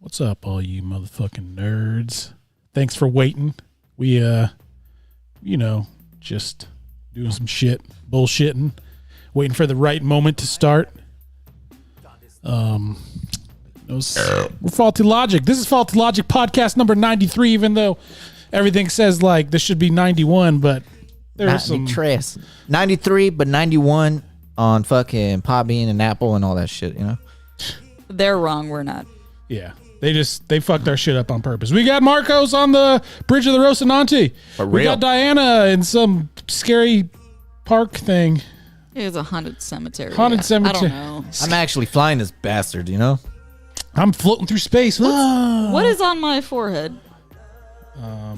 What's up, all you motherfucking nerds? Thanks for waiting. We, just doing some shit, bullshitting, waiting for the right moment to start. We're Faulty Logic. This is Faulty Logic podcast number 93, even though everything says like this should be 91, but there's some 93, but 91 on fucking Podbean and Apple and all that shit, you know? They're wrong. We're not. Yeah. They fucked our shit up on purpose. We got Marcos on the bridge of the Rocinante. We got Diana in some scary park thing. It's a haunted cemetery. Haunted cemetery. I don't know. I'm actually flying this bastard, you know? I'm floating through space. What is on my forehead? I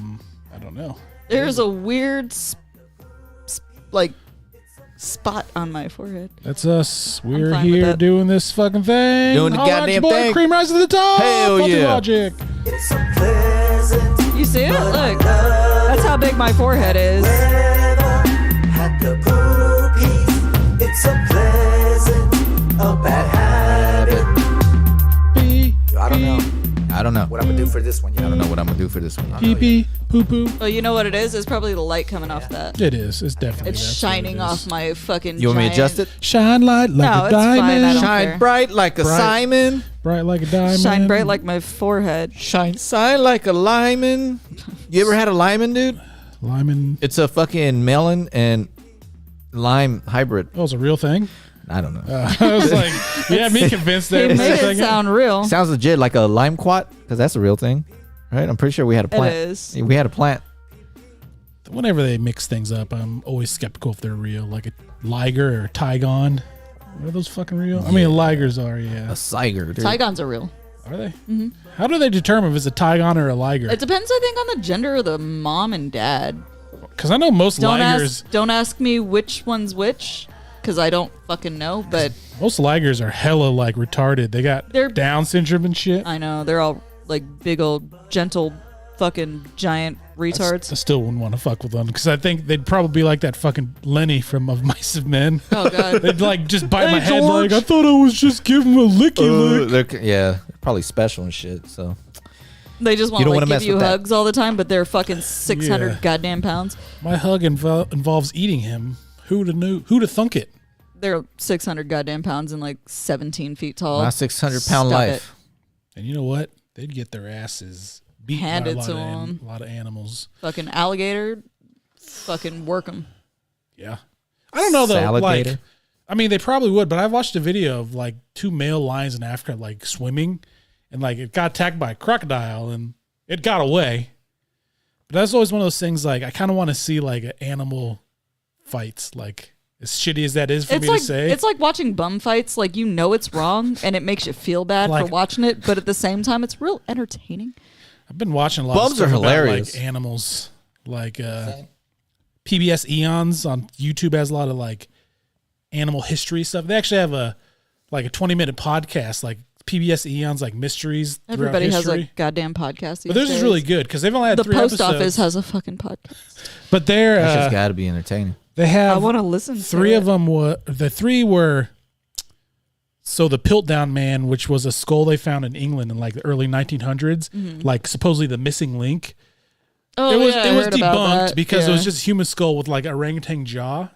don't know. There's a weird, spot on my forehead. That's us. We're fine with here that. doing this fucking thing. Doing the goddamn thing. Cream rise to the top. Hell Faulty yeah. Logic. You see it? Look. That's how big my forehead is. It's a pleasant, a bad habit. I don't know What I'm gonna do for this one, I don't know what I'm gonna do for this one. Pee pee. Poo poo. Oh, you know what it is? It's probably the light coming off that. It is. It's definitely. It's that's what shining it is. off my fucking You want me to adjust it? Shine light like No, a it's fine, diamond. I don't Shine care. bright like a Bright. Simon. Bright like a diamond. Shine bright like my forehead. Shine like a Lyman. You ever had a Lyman, dude? Lyman. It's a fucking melon and lime hybrid. Oh, it's a real thing. I don't know. I was like, yeah, me convinced He that. made it sound real. Sounds legit, like a lime quat, because that's a real thing, right? I'm pretty sure we had a plant. It is. We had a plant. Whenever they mix things up, I'm always skeptical if they're real, like a liger or a Tygon. Are those fucking real? I mean, ligers are, A yeah. Siger, dude. Tigons are real. Are they? Mm-hmm. How do they determine if it's a Tygon or a liger? It depends, I think, on the gender of the mom and dad. Because I know most ligers, Don't ask me which one's which, because I don't fucking know. But most ligers are hella like retarded. They got They're- Down syndrome and shit. I know they're all like big old gentle fucking giant retards. I still wouldn't want to fuck with them because I think they'd probably be like that fucking Lenny from Of Mice and Men. Oh god. They'd like just bite Hey, my head George. like I thought I was just giving him a licky lick. They're probably special and shit, so. They just want You to don't like wanna give mess you with that. hugs all the time, but they're fucking 600 Yeah. goddamn pounds. My hug involves eating him. Who'd have thunk it? They're 600 goddamn pounds and like 17 feet tall. My 600-pound Stop life. it. And you know what? They'd get their asses beat Handed by to a 'em. lot of animals. Fucking alligator. Fucking work them. Yeah. I don't know though. Like, Saligator. I mean, they probably would, but I watched a video of like two male lions in Africa like swimming, and like it got attacked by a crocodile and it got away. But that's always one of those things. Like I kind of want to see like animal fights. Like as shitty as that is for me to say, It's like watching bum fights. Like, you know it's wrong and it makes you feel bad Like- for watching it, but at the same time it's real entertaining. I've been watching a lot Bums of stuff are about, hilarious. like animals, like PBS Eons on YouTube has a lot of like animal history stuff. They actually have a 20-minute podcast, like PBS Eons, like mysteries. throughout Everybody has history. a goddamn podcast. But theirs is really good because they've only had The 3 post episodes. office has a fucking podcast. But That they're shit's got to be entertaining. they I have want to listen to 3 it. of them. The 3 were so the Piltdown Man, which was a skull they found in England in like the early 1900s, like supposedly the missing link. Oh, it was yeah, I it was heard about debunked that. because it Yeah. was just a human skull with like a orangutan jaw.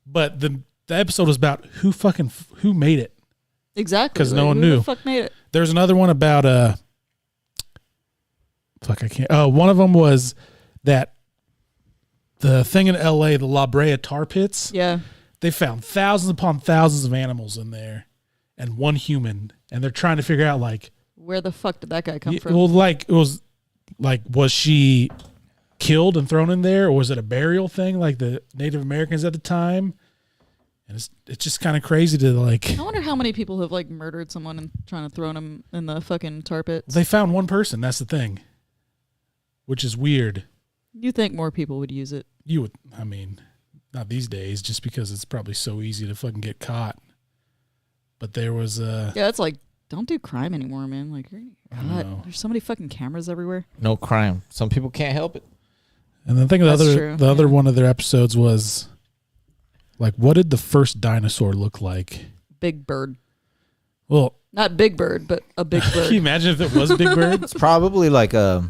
But the episode was about who made it. Exactly. 'Cause no one who knew. the fuck made it? There's another one about fuck, I can't. Oh, one of them was that the thing in LA, the La Brea tar pits. Yeah. They found thousands upon thousands of animals in there, and one human, and they're trying to figure out like, Where the fuck did that guy come from? well, like it was like, was she killed and thrown in there, or was it a burial thing like the Native Americans at the time? And it's just kind of crazy to like. I wonder how many people have like murdered someone and trying to throw them in the fucking tar pits. They found one person. That's the thing, which is weird. You think more people would use it? You would, I mean, not these days, just because it's probably so easy to fucking get caught. But there was Yeah, it's like, don't do crime anymore, man. Like, you're I know. God, there's so many fucking cameras everywhere. No crime. Some people can't help it. and the thing That's the true, other yeah. one of their episodes was like, what did the first dinosaur look like? Big bird. Well, Not Big Bird, but a big Can you bird. imagine if it was Big Bird? It's probably like the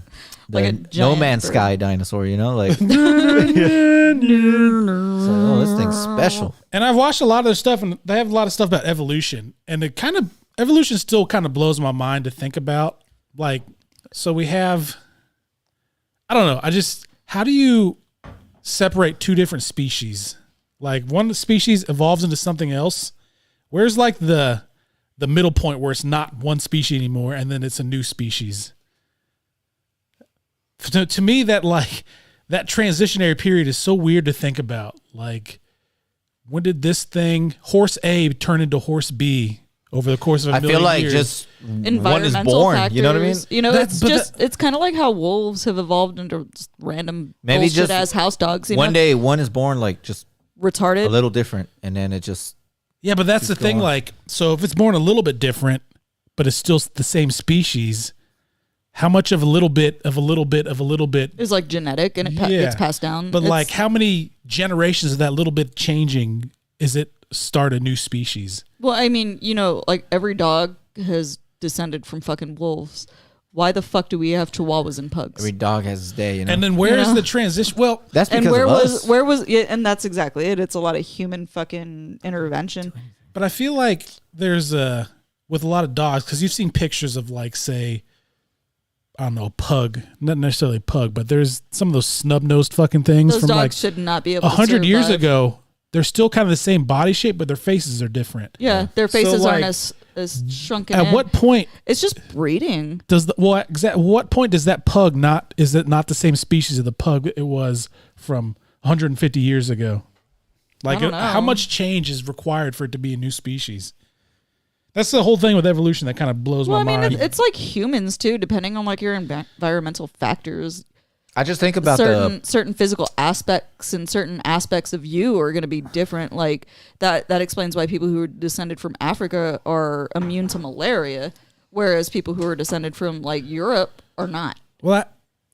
Like a No giant Man's bird. Sky dinosaur, you know? Like, it's like, oh, this thing's special. And I've watched a lot of their stuff, and they have a lot of stuff about evolution. And it kind of evolution still kind of blows my mind to think about. Like, so we have, I don't know. How do you separate two different species? Like, one species evolves into something else. Where's like the middle point where it's not one species anymore, and then it's a new species? To me, that transitionary period is so weird to think about. Like, when did this thing, horse A, turn into horse B over the course of a I million feel like years? just one is Environmental born. factors. You know what I mean? You know, That- it's but just it's kind of like how wolves have evolved into just random Maybe bullshit just ass house dogs. You One know, day, one is born like just retarded. a little different, and then it just Yeah, but that's the thing. going. Like, so if it's born a little bit different, but it's still the same species, how much of a little bit of a little bit of a little bit? It's like genetic, and it Yeah. gets passed down. But It's- like, how many generations of that little bit changing is it start a new species? well, I mean, you know, like every dog has descended from fucking wolves. Why the fuck do we have chihuahuas and pugs? every dog has his day. You know, And then where is Yeah. the transition? Well, that's because and of us. where was yeah, and that's exactly it. It's a lot of human fucking intervention. but I feel like there's with a lot of dogs, because you've seen pictures of like, say, I don't know, pug, not necessarily pug, but there's some of those snub-nosed fucking things Those from dogs like should not be able to 100 years survive. ago. They're still kind of the same body shape, but their faces are different. Yeah, their So, faces aren't like, as shrunken. At in. what point It's just breeding. does what point does that pug not the same species of the pug it was from 150 years ago? Like, I don't know. how much change is required for it to be a new species? That's the whole thing with evolution that kind of blows Well, I my mean, mind. it's like humans too, depending on like your environmental factors. I just think about Certain physical aspects and certain aspects of you are going to be different. Like that explains why people who are descended from Africa are immune to malaria, whereas people who are descended from like Europe are not. well,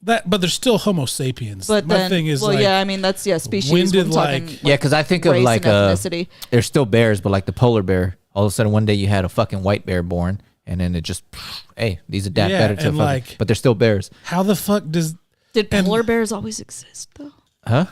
but they're still Homo sapiens. But my then, thing is, well, like, yeah, I mean that's species. when did, we're talking, like- yeah, because I think of race like and ethnicity. they're still bears, but like the polar bear. All of a sudden, one day you had a fucking white bear born, and then it just, hey, these adapt Yeah, better to and, fucking, like- but they're still bears, how the fuck does Did and- polar bears always exist though? huh?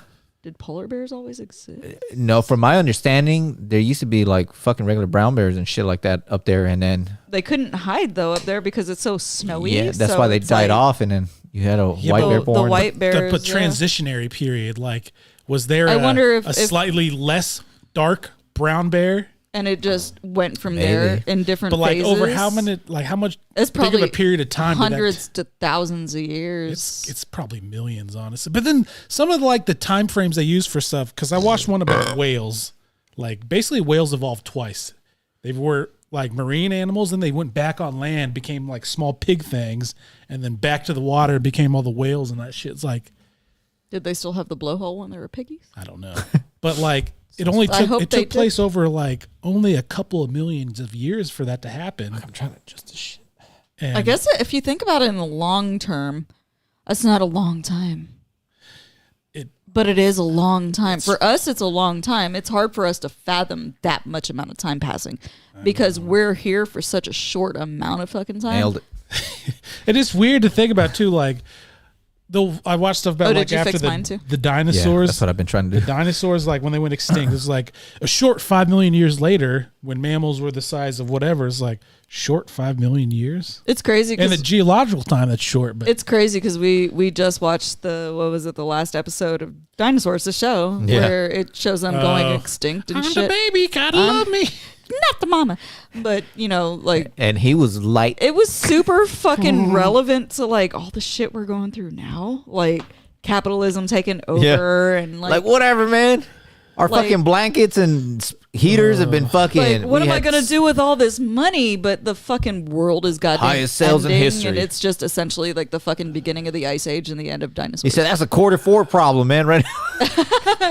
Did polar bears always exist? No, from my understanding, there used to be like fucking regular brown bears and shit like that up there, and then They couldn't hide though up there because it's so snowy. yeah, that's so why they it's died like- off, and then you had a Yeah, white but bear the born. white bears. but yeah. transitionary period? Like, was there I wonder if- a if- slightly less dark brown bear? and it just went from Maybe. there in different But like phases. over how much It's big of probably a period of time? did that- hundreds to thousands of years. It's probably millions, honestly. But then some of like the time frames they use for stuff, because I watched one about whales. Like, basically whales evolved twice. They were like marine animals, and they went back on land, became like small pig things, and then back to the water, became all the whales and that shit. It's like, Did they still have the blowhole when they were piggies? I don't know. But like it only I took hope it they took place over like only a couple of millions of years for that to happen. I'm trying to adjust this shit. And I guess if you think about it in the long term, that's not a long time. But it is a long time. For us, it's a long time. It's hard for us to fathom that much amount of time passing because we're here for such a short amount of fucking time. Nailed it. it is weird to think about too. Like, though I watched stuff about Oh, did like you after fix mine too? the Yeah, dinosaurs. that's what I've been trying to do. Dinosaurs, like when they went extinct, it's like a short 5 million years later, when mammals were the size of whatever. It's like short 5 million years. It's crazy In a because geological time, that's short, but it's crazy because we just watched the last episode of Dinosaurs, the show, Yeah. where it shows them going Oh. extinct and I'm shit. the baby, gotta love me. Not the mama, but you know, like And he was light. it was super fucking relevant to like all the shit we're going through now, like capitalism taking over and Like whatever, man. Our Like- fucking blankets and heaters have been fucking. like what we am I had gonna do with all this money? But the fucking world is goddamn Highest sales in ending, history. and it's just essentially like the fucking beginning of the ice age and the end of He dinosaurs. said that's a Q4 problem, man. Right,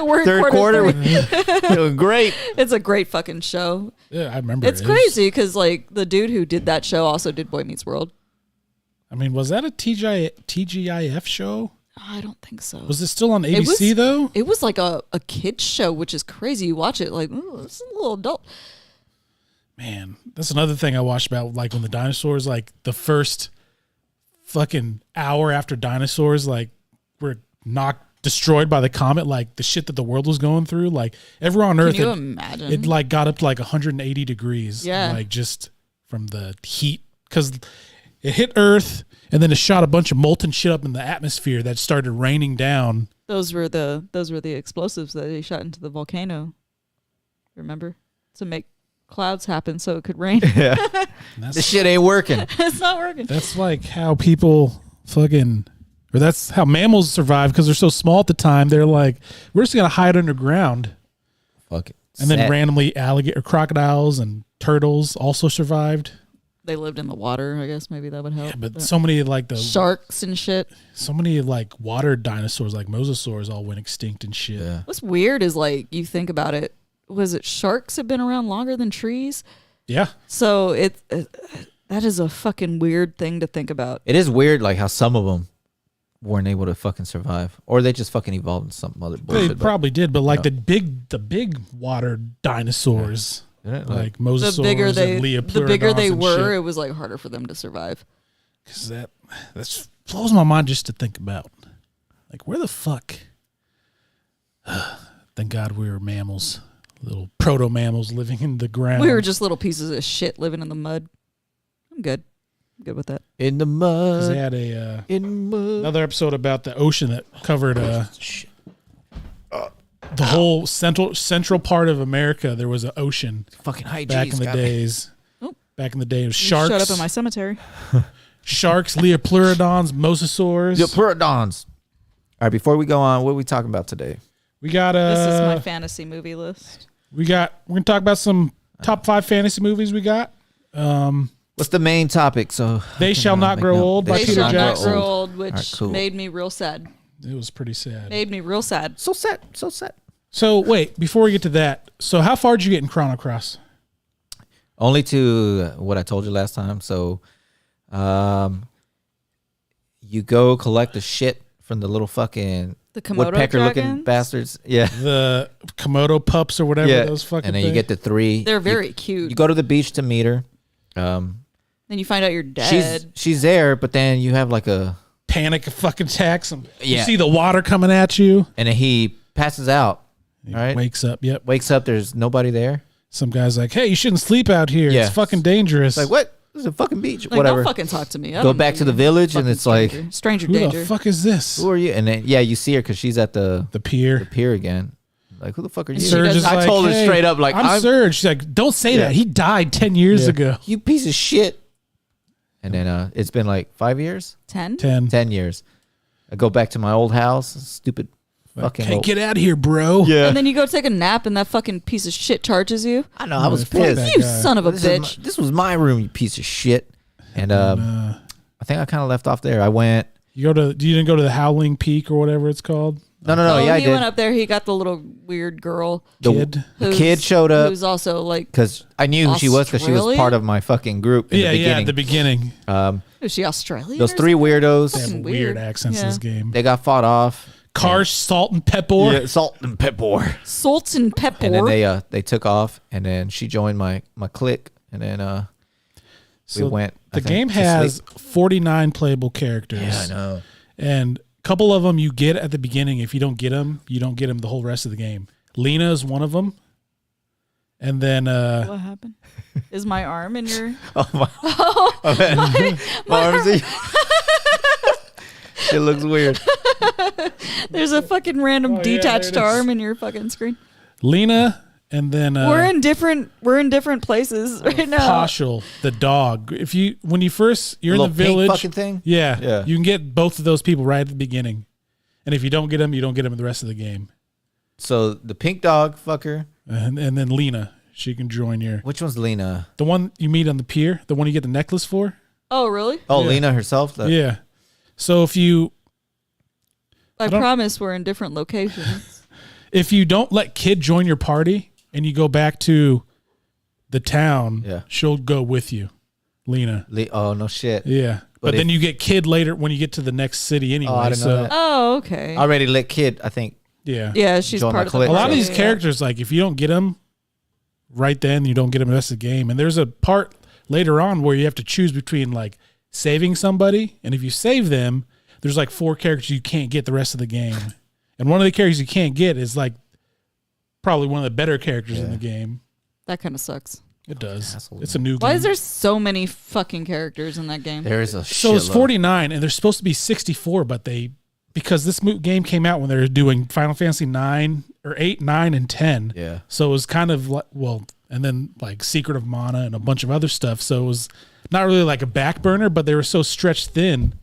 We're in third quarter, three. doing great. It's a great fucking show. Yeah, I remember. It's it. It was- crazy because like the dude who did that show also did Boy Meets World. I mean, was that a TGIF show? I don't think so. Was it still on It was- ABC though? It was like a kid's show, which is crazy. You watch it like, ooh, it's a little adult. Man, that's another thing I watched about, like when the dinosaurs, like the first fucking hour after dinosaurs, like were destroyed by the comet, like the shit that the world was going through, like everyone on Earth, Can you imagine? it like got up to like 180 degrees, Yeah. like just from the heat, because it hit Earth and then it shot a bunch of molten shit up in the atmosphere that started raining down. Those were the explosives that they shot into the volcano. Remember? To make clouds happen so it could rain. Yeah. That's, This shit ain't working. It's not working. that's like how people fucking, or that's how mammals survive, because they're so small at the time. They're like, we're just gonna hide underground, Fuck it. and then Sad. randomly alligator, crocodiles, and turtles also survived. They lived in the water, I guess maybe that would help. But so many like the Sharks and shit. so many like water dinosaurs, like mosasaurs, all went extinct and shit. Yeah. What's weird is like you think about it. Was it sharks have been around longer than trees? Yeah. So that is a fucking weird thing to think about. It is weird, like how some of them weren't able to fucking survive, or they just fucking evolved into something other They bullshit. but- probably did, but like Yeah. the big water dinosaurs, Yeah, like mosasaurs The bigger and the bigger they Leopleurodons and were, shit. it was like harder for them to survive. Because that blows my mind just to think about. Like, where the fuck? Thank God we were mammals, little proto mammals living in the ground. We were just little pieces of shit living in the mud. I'm good. I'm good with that. in the 'Cause they mud. had a In the mud. another episode about the ocean that covered the whole central part of America. There was an ocean Fucking hygiene. back in the days. Oh. Back in the day, it was You sharks. showed up in my cemetery. Sharks, Leopleurodons, mosasaurs. The Purodons. All right, before we go on, what are we talking about today? We got This is my fantasy movie list. we're gonna talk about some top 5 fantasy movies we got. What's the main topic? So They Shall Not Grow Old by They Peter Shall Not Jackson. Grow Old, which Alright, cool. made me real sad. It was pretty sad. Made me real sad. So set. So set. So wait, before we get to that, so how far did you get in Chrono Cross? Only to what I told you last time. So, you go collect the shit from the little fucking The Komodo woodpecker-looking dragons? bastards. Yeah, The Komodo pups or whatever yeah. those fucking And then you things. get the 3. They're You- very cute. You go to the beach to meet her. Then you find out you're dead. She's there, but then you have like a, panic fucking attacks. You Yeah. see the water coming at you. and then he passes out. He All right. wakes up. Yep. Wakes up. There's nobody there. Some guy's like, "Hey, you shouldn't sleep out here. Yeah. It's fucking dangerous." It's like, what? This is a fucking beach. Like, Whatever. don't fucking talk to me. I Go don't back know to the you. village, and Fucking it's like, stranger Who danger. the fuck is this? who are you? And then you see her because she's at the Pier. pier again. Like, who the fuck are you? And she Surge does- is I like, told her "Hey, straight up, like, I'm Surge." She's like, "Don't say Yeah. that. He died 10 years Yeah. ago." You piece of shit. And then it's been like 5 years, 10? 10 years. I go back to my old house. Stupid fucking. Hey, old- get out of here, bro. yeah. And then you go take a nap and that fucking piece of shit charges you. I know. I was Fuck pissed. that You guy. son of a This is bitch. this was my room, you piece of shit. And I think I kind of left off there. I went. You didn't go to the Howling Peak or whatever it's called? No. Oh, Yeah, I he did. went up there. He got the little weird girl. Kid. The who's- kid showed up Who's also like, because I knew who she was because she was Australia? part of my fucking group in Yeah, the yeah, at beginning. the beginning. is she Australian? Those or 3 something? weirdos. They have Fucking weird weird. accents in Yeah. this game. They got fought off. Karsh, Salt, and Pepper. Yeah, salt and pepper. Salt and pepper. And then they took off, and then she joined my clique, and then So we went. I the think, game to has sleep. 49 playable characters. Yeah, I know. And a couple of them you get at the beginning. If you don't get them, you don't get them the whole rest of the game. Lena is one of them. And then What happened? Is my arm in your? Oh my! my arms are- It looks weird. There's a fucking random Oh, yeah, detached there it is. arm in your fucking screen. Lena, and then We're in different places right now. Poshel, the dog. When you're in the Little pink village, fucking thing? Yeah, Yeah. you can get both of those people right at the beginning. And if you don't get them, you don't get them in the rest of the game. So the pink dog fucker. And then Lena, she can join your Which one's Lena? the one you meet on the pier, the one you get the necklace for. Oh, really? Oh, Yeah. Lena herself. Yeah. So if you I don't- promise we're in different locations. don't let Kid join your party and you go back to the town, Yeah. she'll go with you, Lena. Oh no shit. Yeah. But But then if- you get Kid later when you get to the next city anyway. I didn't know that. Oh, okay. I already let Kid. I think. Yeah. Yeah, she's Join my part of the clique. A lot of party, these yeah. characters, like if you don't get them right then. You don't get them the rest of the game. And there's a part later on where you have to choose between like saving somebody, and if you save them, there's like 4 characters you can't get the rest of the game. And one of the characters you can't get is like probably one of the better characters in the game. That kind of sucks. It does. Asshole. It's a new game. Why is there so many fucking characters in that game? There is a So it's shitload. 49, and there's supposed to be 64, but because this game came out when they were doing Final Fantasy 9 or 8, 9, and 10. Yeah. So it was kind of like, and then like Secret of Mana and a bunch of other stuff. So it was not really like a back burner, but they were so stretched thin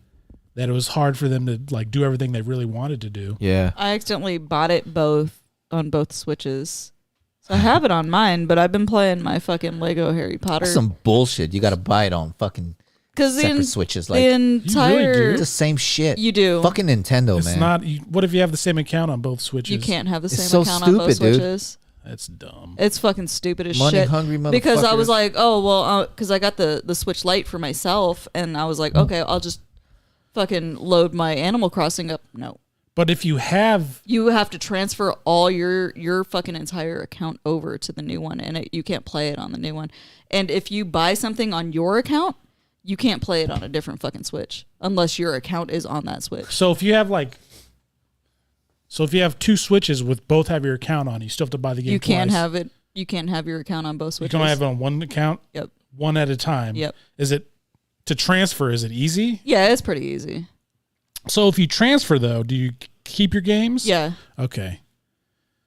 that it was hard for them to like do everything they really wanted to do. Yeah. I accidentally bought it on both Switches. So I have it on mine, but I've been playing my fucking Lego Harry Potter. That's some bullshit. You got to buy it on fucking separate switches. Like, the entire it's the same shit. You do. Fucking Nintendo, It's man. not. What if you have the same account on both Switches? You can't have the same so account on both stupid, dude. Switches. That's dumb. It's fucking stupid as Money shit. hungry motherfuckers. Because I was like, oh well, because I got the Switch Lite for myself, and I was like, okay, I'll just fucking load my Animal Crossing up. No, But if you have, you have to transfer all your fucking entire account over to the new one, and you can't play it on the new one. And if you buy something on your account, you can't play it on a different fucking Switch unless your account is on that Switch. so if you have 2 Switches with both have your account on, you still have to buy the game. You can't twice. have it. You can't have your account on both You Switches. can only have it on one account. Yep. One at a time. Yep. Is it to transfer? Is it easy? Yeah, it's pretty easy. So if you transfer though, do you keep your games? Yeah. Okay.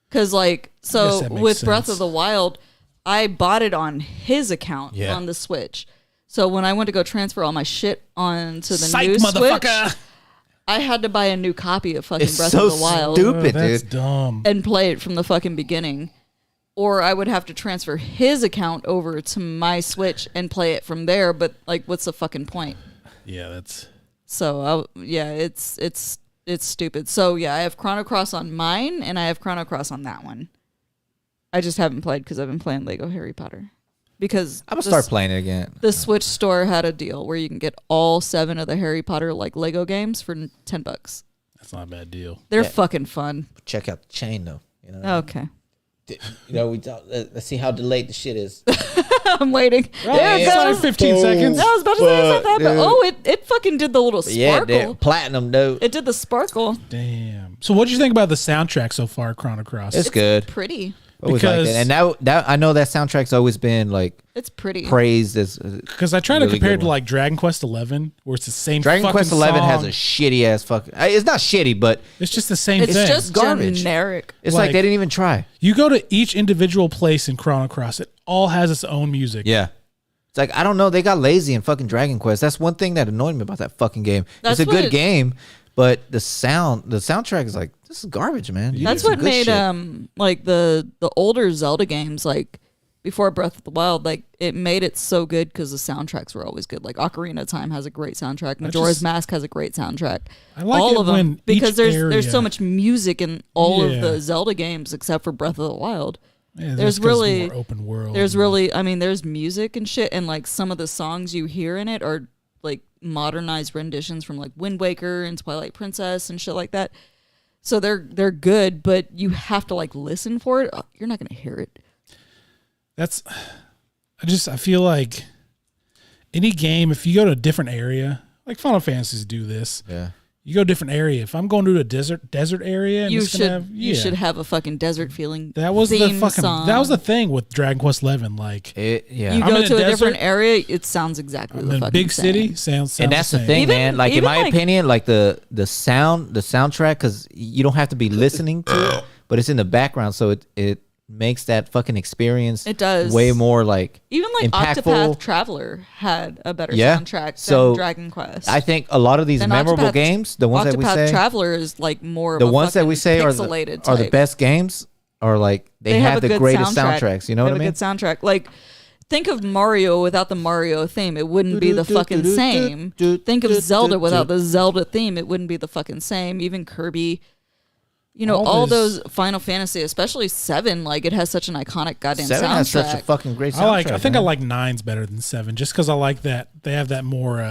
Because, like, guess so that makes with Breath sense. of the Wild, I bought it on his account Yeah. on the Switch. So when I went to go transfer all my shit onto the Psych, new motherfucker. Switch, I had to buy a new copy of fucking It's Breath so of the Wild stupid, That's dude. dumb. and play it from the fucking beginning. Or I would have to transfer his account over to my Switch and play it from there. But, like, what's the fucking point? Yeah, that's. So, it's stupid. So, yeah, I have Chrono Cross on mine, and I have Chrono Cross on that one. I just haven't played because I've been playing Lego Harry Potter. Because I'm gonna start playing it again. the Switch store had a deal where you can get all 7 of the Harry Potter, like, Lego games for $10. That's not a bad deal. They're Yeah. fucking fun. Check out the chain though. You know. Okay. You know, let's see how delayed the shit is. I'm waiting. There it It's like goes. 15 seconds. I was about to say it's not that, but Dude. it fucking did the little Yeah, sparkle. platinum, dude. It did the sparkle. Damn. So what do you think about the soundtrack so far, Chrono Cross? It's good. Pretty. Always like because- that. And that I know that soundtrack's always been like It's pretty. praised as Because I try to Really compare good it to one. like Dragon Quest 11, where it's the same. Dragon fucking Quest 11 has song. a shitty ass fucking. It's not shitty, but It's just the same It's thing. just garbage. generic. it's like Like- they didn't even try. You go to each individual place in Chrono Cross, it all has its own music. Yeah. It's like, I don't know. They got lazy in fucking Dragon Quest. That's one thing that annoyed me about that fucking game. That's it's a good what- game, but the soundtrack is like, this is garbage, man. You That's do some what good made shit. like the older Zelda games, like before Breath of the Wild, like it made it so good because the soundtracks were always good. Like Ocarina of Time has a great soundtrack. Majora's just- Mask has a great soundtrack. I like all it of them when because each there's area- so much music in all Yeah. of the Zelda games except for Breath of the Wild. Yeah, that's There's 'cause it's really- more open world. There's there's music and shit, and like some of the songs you hear in it are like modernized renditions from like Wind Waker and Twilight Princess and shit like that. So they're good, but you have to like listen for it. You're not gonna hear it. That's. I feel like any game, if you go to a different area, like Final Fantasies do this. Yeah. You go to a different area. If I'm going to a desert area, and You it's gonna should have, you yeah. should have a fucking desert feeling. That was the theme fucking. song. That was the thing with Dragon Quest 11. Like Yeah. You I'm go in a to a different desert. area, it sounds exactly I'm the in a fucking big same. city. Sounds And that's the the same. thing, Even- man. Like in even my like- opinion, like the soundtrack, because you don't have to be listening to it, but it's in the background, so it makes that fucking experience. It does. way more like Even like impactful. Octopath Traveler had a better Yeah. soundtrack So, than Dragon Quest. I think a lot of these Then memorable Octopath- games, the ones that we Octopath say, Traveler is like more of the a ones that we fucking say are pixelated the type. best games, are like they have a the good greatest soundtrack. soundtracks. You know They what I have mean? a good soundtrack. Like, think of Mario without the Mario theme. It wouldn't be the fucking same. Think of Zelda without the Zelda theme. It wouldn't be the fucking same. Even Kirby. You know, all Always- those Final Fantasy, especially 7, like it has such an iconic goddamn 7 soundtrack. has such a fucking great soundtrack. I think I man. like 9's better than 7, just because I like that they have that more.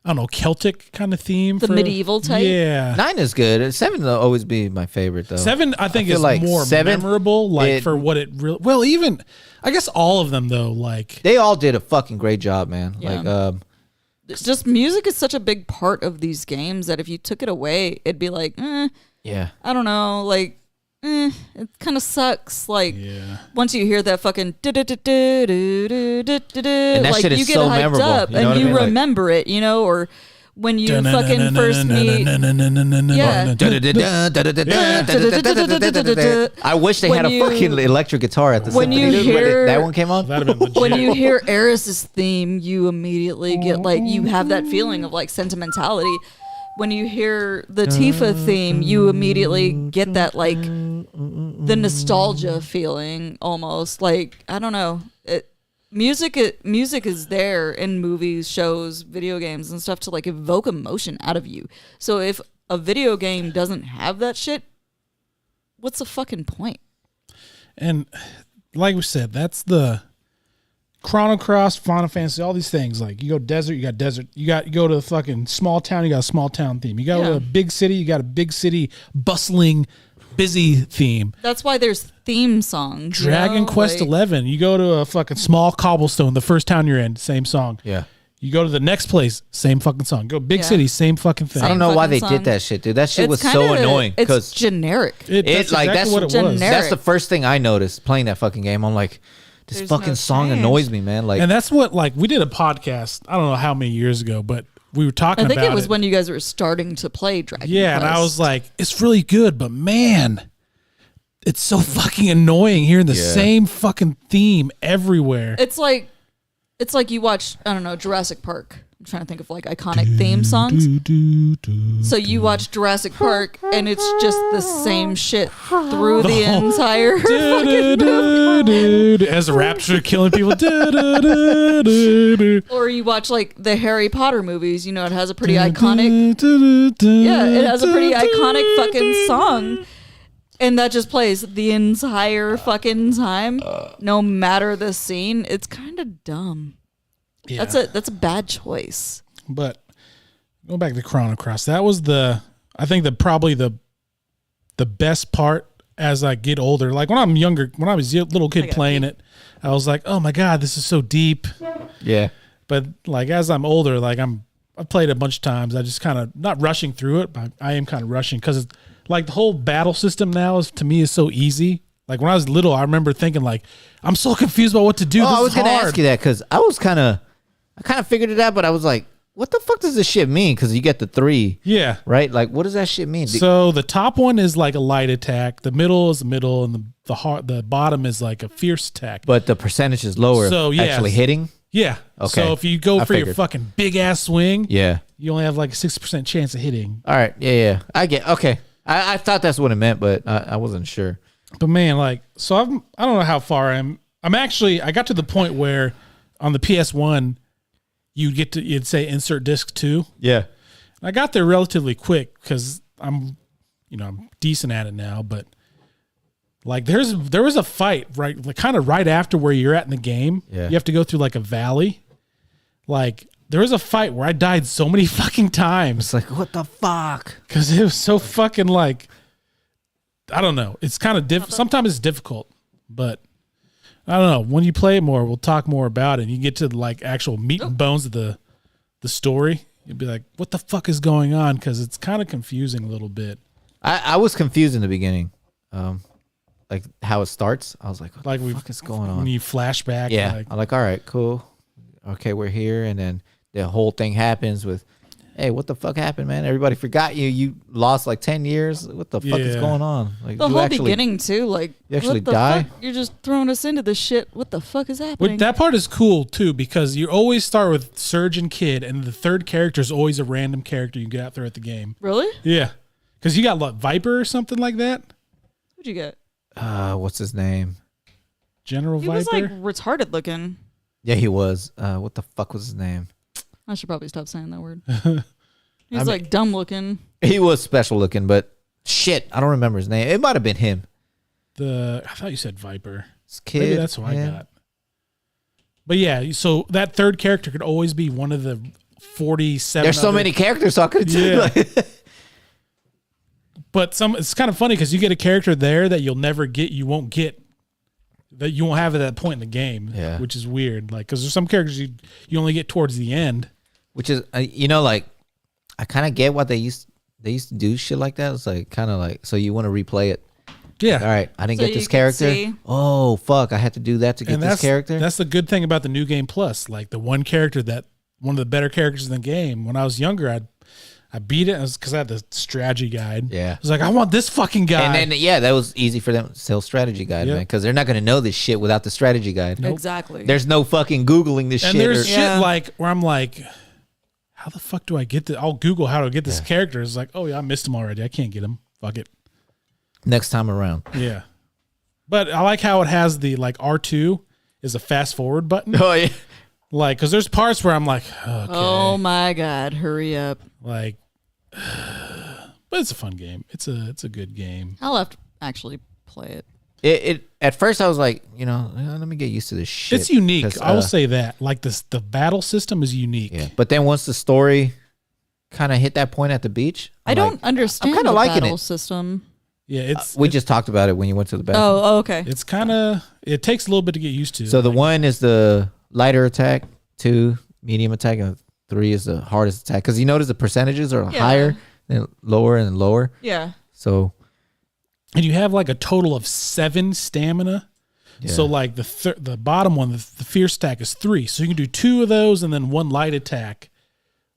I don't know, Celtic kind of theme. The medieval type? Yeah. 9 is good. 7 will always be my favorite though. 7, I think, feel is like more 7, memorable, for what it really. Well, even I guess all of them though, they all did a fucking great job, man. Yeah. It's just music is such a big part of these games that if you took it away, it'd be like, yeah. I don't know, like, it kind of sucks. Like, Yeah. once you hear that fucking that like shit is you get so hyped memorable, up you know what and I you mean? Like- remember it, or when you fucking first meet. Yeah. I wish they When had a you- fucking electric guitar at the when symphony. you hear- that one came on. That'd have been legit. When you hear Eris's theme, you immediately get like you have that feeling of like sentimentality. When you hear the Tifa theme, you immediately get that like the nostalgia feeling almost. Like, I don't know. Music is there in movies, shows, video games and stuff to like evoke emotion out of you. So if a video game doesn't have that shit, what's the fucking point? And like we said, that's the Chrono Cross, Final Fantasy, all these things. Like, you go desert, you got desert. You go to the fucking small town, you got a small town theme. You go to a big city, you got a big city bustling, busy theme. That's why there's theme songs. Dragon Quest like, 11, you go to a fucking small cobblestone, the first town you're in, same song. Yeah. You go to the next place, same fucking song. Go big Yeah. city, same fucking thing. I don't know why they fucking did that shit, dude. That shit It's was kinda, so annoying. It's Because generic. That's like, exactly that's what it was. generic. that's the first thing I noticed playing that fucking game. I'm like, this There's fucking no song change. annoys me, man. Like, And that's what, like, we did a podcast, I don't know how many years ago, but we were talking I think about it was when you guys were starting to play Dragon Quest. Yeah, and I was like, it's really good, but man, it's so fucking annoying hearing the Yeah. same fucking theme everywhere. it's like you watch, I don't know, Jurassic Park. I'm trying to think of like iconic theme songs. So you watch Jurassic Park and it's just the same shit through the entire As a raptor killing people. or you watch like the Harry Potter movies, it has a pretty iconic it has a pretty iconic fucking song. And that just plays the entire fucking time, no matter the scene. It's kind of dumb. Yeah. That's a bad choice. But going back to Chrono Cross, that was I think probably the best part as I get older. Like when I'm younger, when I was a little kid playing it, I was like, oh my God, this is so deep. yeah. But like as I'm older, like I've played it a bunch of times. I just kind of not rushing through it, but I am kind of rushing because like the whole battle system now to me is so easy. Like when I was little, I remember thinking like, I'm so confused about what to do. Oh, This I was is going to hard. ask you that because I kind of figured it out, but I was like, what the fuck does this shit mean? Because you get the 3, Yeah. right? Like, what does that shit mean? So the top one is like a light attack. The middle is the middle, and the bottom is like a fierce attack. But the percentage is lower So, yes. actually hitting. Yeah. Okay. So if you go I for your figured. fucking big ass swing, Yeah. you only have like a 60% chance of hitting. All right. Yeah. I get. Okay. I thought that's what it meant, but I wasn't sure. But man, like, so I don't know how far I'm actually, I got to the point where on the PS1, you'd say insert disc 2. Yeah. And I got there relatively quick because I'm decent at it now, but like there was a fight right, like kind of right after where you're at in the game. Yeah. You have to go through like a valley. Like there was a fight where I died so many fucking times It's like, what the fuck? because it was so fucking like, I don't know. It's kind of sometimes it's difficult, but I don't know. When you play it more, we'll talk more about it. And you get to like actual meat and bones of the story. You'd be like, what the fuck is going on? Because it's kind of confusing a little bit. I was confused in the beginning. Like how it starts. I was like, what Like the fuck is going on? When you flashback. Yeah. Like, I'm like, all right, cool. Okay, we're here. And then the whole thing happens with, hey, what the fuck happened, man? Everybody forgot you. You lost like 10 years. What the fuck is Yeah. going on? Like, The you whole actually- beginning too, like you actually what the die? fuck? You're just throwing us into this shit. What the fuck is happening? but that part is cool too because you always start with Surge and Kid, and the third character is always a random character you get out there at the game. Really? Yeah. Because you got like Viper or something like that. What'd you get? What's his name? General He Viper. was like retarded looking. Yeah, he was. What the fuck was his name? I should probably stop saying that word. He was like dumb looking. He was special looking, but shit, I don't remember his name. It might have been him. I thought you said Viper. This kid. Maybe that's what I got. But yeah, so that third character could always be one of the 47. There's so many characters, so I could Yeah. like, But it's kind of funny because you get a character there that you'll never get, you won't have at that point in the game, Yeah. which is weird. Like, because there's some characters you only get towards the end. which is like I kind of get what they used to do shit like that. It's like kind of like so you want to replay it. Yeah. All right, I didn't So get you this can character. see- Oh fuck, I had to do that to get And this character. That's the good thing about the new game plus. Like the one of the better characters in the game. When I was younger, I beat it because I had the strategy guide. Yeah. I was like, I want this fucking guy. And then that was easy for them to sell strategy guide, Yep. man, because they're not gonna know this shit without the strategy guide. Exactly. There's no fucking googling this and shit. there's or- shit Yeah. like where I'm like, how the fuck do I get this? I'll Google how to get this character. It's like, oh yeah, I missed him already. I can't get him. Fuck it. next time around. Yeah. But I like how it has the like R2 is a fast forward button. Oh yeah. Like, because there's parts where I'm like, okay. Oh my God, hurry up. Like, but it's a fun game. It's a good game. I'll have to actually play it. It at first I was like, let me get used to this shit. It's unique. 'Cause, I will say that. Like the battle system is unique. Yeah. But then once the story kind of hit that point at the beach, I don't understand kinda the liking battle it. system. Yeah, it's we just talked about it when you went to the bathroom. Oh, okay. it's kind of it takes a little bit to get used to. So the one is the lighter attack, 2 medium attack, and 3 is the hardest attack. Because you notice the percentages are Yeah. higher, then lower and lower. Yeah. So and you have like a total of 7 stamina. So like the bottom one, the fierce attack is 3. So you can do 2 of those and then 1 light attack,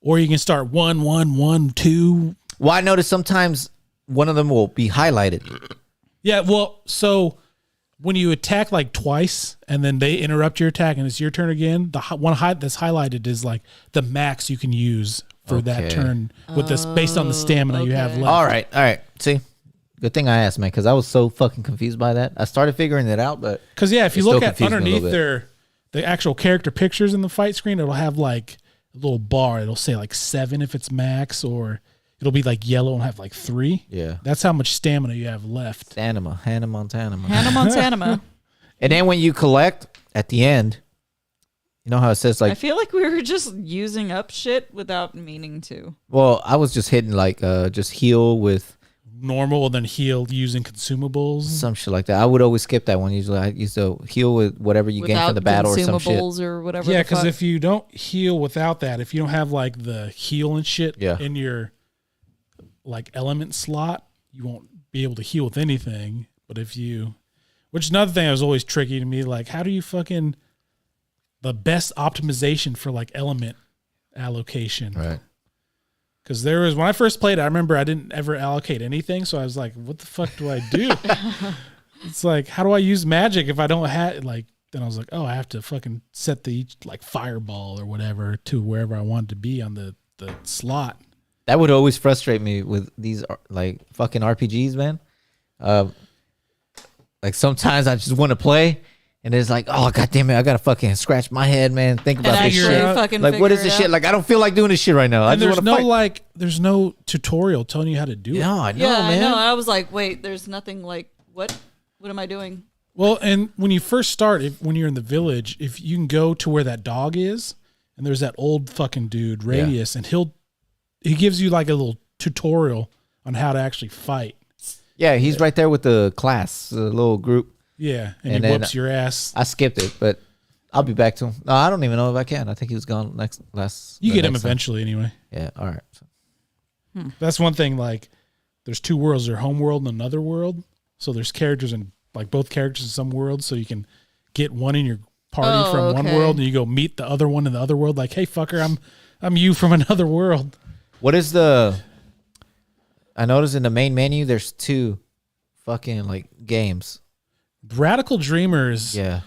or you can start 1, 1, 1, 2. well, I noticed sometimes one of them will be highlighted. Yeah, well, so when you attack like twice and then they interrupt your attack and it's your turn again, the one that's highlighted is like the max you can use for that Okay. turn with this based on the stamina you have okay. left. All right. See, good thing I asked, man, because I was so fucking confused by that. I started figuring it out, but Because yeah, if you It look still at confused me a underneath little the actual character pictures in the fight screen, it'll have like a little bar. It'll say like 7 if it's max, or it'll be like yellow and have like 3. yeah, That's how much stamina you have left. Hannah Montana. Hannah Montana. And then when you collect at the end, you know how it says I like, feel like we were just using up shit without meaning to. well, I was just hitting like just heal with Normal and then heal using consumables. some shit like that. I would always skip that one. Usually I used to heal with whatever you gain Without from the battle or some shit. consumables or whatever. Yeah, the because fuck. if you don't heal without that, if you don't have like the heal and shit Yeah. in your like element slot, you won't be able to heal with anything. But if you, which is another thing that was always tricky to me, like how do you fucking the best optimization for like element allocation? Right. Because there was when I first played, I remember I didn't ever allocate anything, so I was like, "What the fuck do I do?" It's like, how do I use magic if I don't have like? Then I was like, "Oh, I have to fucking set the like fireball or whatever to wherever I want it to be on the slot." That would always frustrate me with these like fucking RPGs, man. Like sometimes I just want to play, and it's like, oh god damn it, I gotta fucking scratch my head, man. Think about and this actually shit. fucking Like, what is figure this it shit? out. Like, I don't feel like doing this shit right now. I And just there's want no to fight. like, there's no tutorial telling you how to do it. No, I know, yeah, man. I know. I was like, wait, there's nothing like what? What am I doing? Well, and when you first start, when you're in the village, if you can go to where that dog is, and there's that old fucking dude, Radius, and he gives you like a little tutorial on how to actually fight. Yeah, he's right there with the class, the little group. Yeah, and And he then- whoops your ass. I skipped it, but I'll be back to him. No, I don't even know if I can. I think he was gone You the get him next time. eventually anyway. Yeah, all right. That's one thing. Like, there's 2 worlds: there's home world and another world. So there's characters in like both characters in some worlds. So you can get one in your party Oh, from one okay. world, and you go meet the other one in the other world. Like, hey, fucker, I'm you from another world. What is the? I noticed in the main menu there's 2 fucking like games. Radical Dreamers Yeah.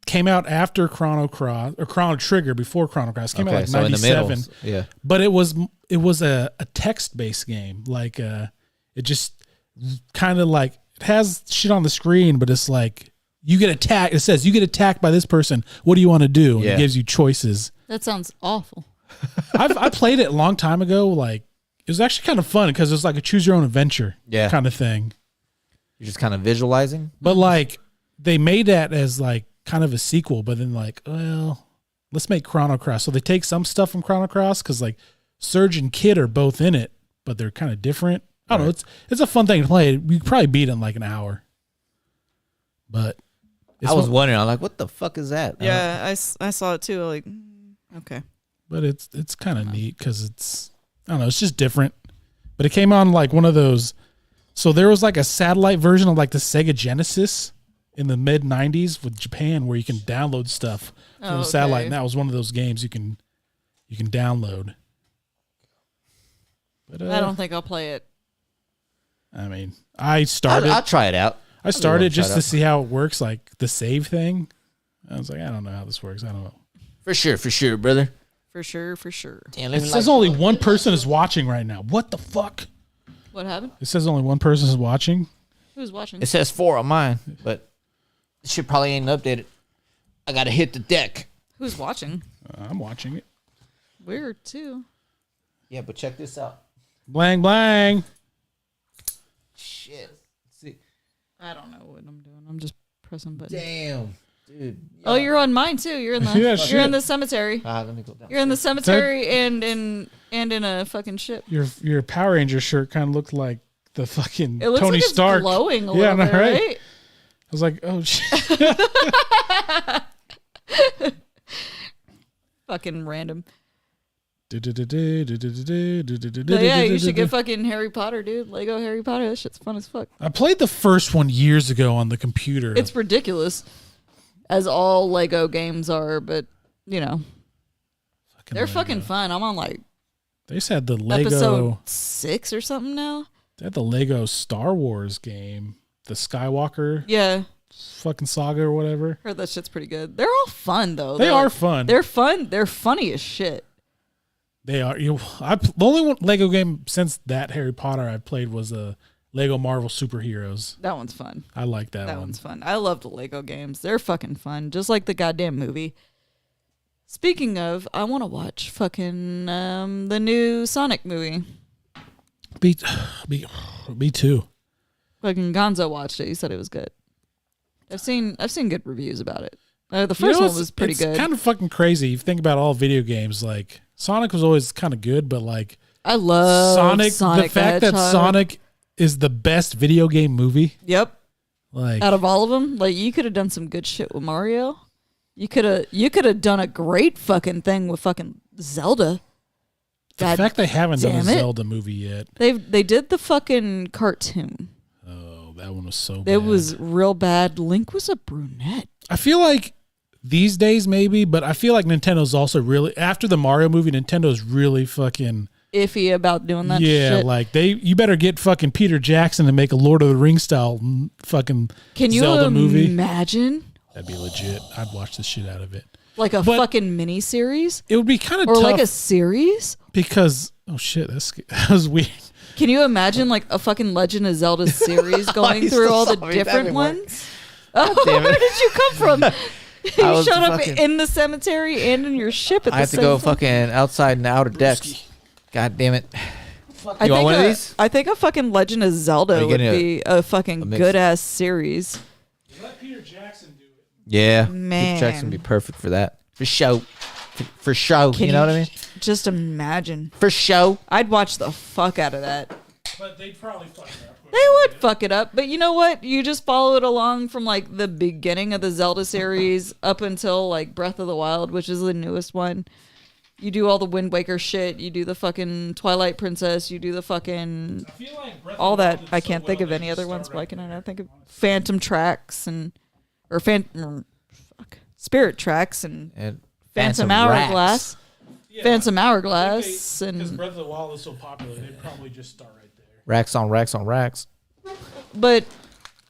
came out after Chrono Cross or Chrono Trigger before Chrono Cross. Came out like so in the 97. middle. Yeah. But it was a text based game. Like it just kind of like it has shit on the screen, but it's like you get attacked. It says you get attacked by this person. What do you want to do? And Yeah. it gives you choices. That sounds awful. I played it a long time ago. Like it was actually kind of fun because it's like a choose your own adventure Yeah. kind of thing. You're just kind of visualizing. But like they made that as like kind of a sequel, but then like, well, let's make Chrono Cross. So they take some stuff from Chrono Cross because like Surge and Kid are both in it, but they're kind of different. I don't know. It's a fun thing to play. You could probably beat it in like an hour. But I was wondering, I'm like, what the fuck is that? Yeah, I saw it too. Like, okay. But it's kind of neat because it's, I don't know, it's just different. But it came on like one of those. So there was like a satellite version of like the Sega Genesis in the mid 90s with Japan where you can download stuff from the satellite. And that was one of those games you can download. But I don't think I'll play it. I mean, I started. I'll try it out. I started just to see how it works, like the save thing. I was like, I don't know how this works. I don't know. For sure, brother. For sure. Damn, It says only one person is watching right now. What the fuck? What happened? It says only one person is watching. Who's watching? It says 4 on mine, but it shit probably ain't updated. I gotta hit the deck. Who's watching? I'm watching it. Weird too. Yeah, but check this out. Blang blang. Shit. See. I don't know what I'm doing. I'm just pressing buttons. Damn, dude. Oh, you're on mine too. You're in the Yeah, you're shit. in the cemetery. Let me go down. You're in the cemetery and in a fucking ship. Your Power Ranger shirt kind of looked like the fucking It looks Tony like it's Stark. glowing a Yeah, little no, bit, right? right? I was like, oh shit. Fucking random. Yeah, But yeah, you should get fucking Harry Potter, dude. Lego Harry Potter. That shit's fun as fuck. I played the first one years ago on the computer. It's ridiculous, as all Lego games are, but you know they're Lego. fucking fun. I'm on like They just had the Lego. episode 6 or something now. They had the Lego Star Wars game, the Skywalker Yeah, fucking saga or whatever. heard that shit's pretty good. They're all fun though. They They're are like- fun. They're fun. They're funny as shit. They are. The only one Lego game since that Harry Potter I played was Lego Marvel Superheroes. That one's fun. I like that That one. one's fun. I love the Lego games. They're fucking fun, just like the goddamn movie. Speaking of, I want to watch fucking the new Sonic movie. Me too. Fucking Gonzo watched it. He said it was good. I've seen good reviews about it. The first one was pretty good. It's kind of fucking crazy. You think about all video games, like Sonic was always kind of good, but like I love Sonic. Sonic The fact the that Hedgehog. Sonic is the best video game movie, Yep. like Out of all of them, like you could have done some good shit with Mario. You could have done a great fucking thing with fucking Zelda. the God fact they haven't done a damn it. Zelda movie yet. They did the fucking cartoon. Oh, that one was so bad. It was real bad. Link was a brunette. I feel like these days maybe, but I feel like Nintendo's also really after the Mario movie. Nintendo's really fucking Iffy about doing that yeah. shit. Like you better get fucking Peter Jackson to make a Lord of the Rings style fucking Can you Zelda movie. imagine That'd be legit. I'd watch the shit out of it. like a But- fucking mini series It would be kind of or tough like a series? because that was weird. Can you imagine like a fucking Legend of Zelda series going you through still all the saw me? That different didn't work. ones? Oh, damn it. where did you come from? I You was showed up fucking- in the cemetery and in your ship at I the have to same go time. fucking outside in the outer decks. God damn it. You want one of these? I think a fucking Legend of Are Zelda you would getting be a fucking mix? good ass series. Let Peter Jackson do it. Yeah. Man. Peter Jackson would be perfect for that. For show. For show. Can You know what I mean? Just imagine. For show. I'd watch the fuck out of that. But they'd probably fuck it up. They would fuck it up, but you know what? You just follow it along from like the beginning of the Zelda series up until like Breath of the Wild, which is the newest one. You do all the Wind Waker shit. You do the fucking Twilight Princess. You do the fucking I feel like Breath all of the that. Wild did I so can't think well, of they any should other start ones. Why right can I there. not think of Phantom Tracks and Spirit Tracks and And Phantom Rats. Hourglass. Yeah, Phantom I Hourglass think because and Breath of the Wild is so popular, they'd probably just start right there. Racks on racks on racks. but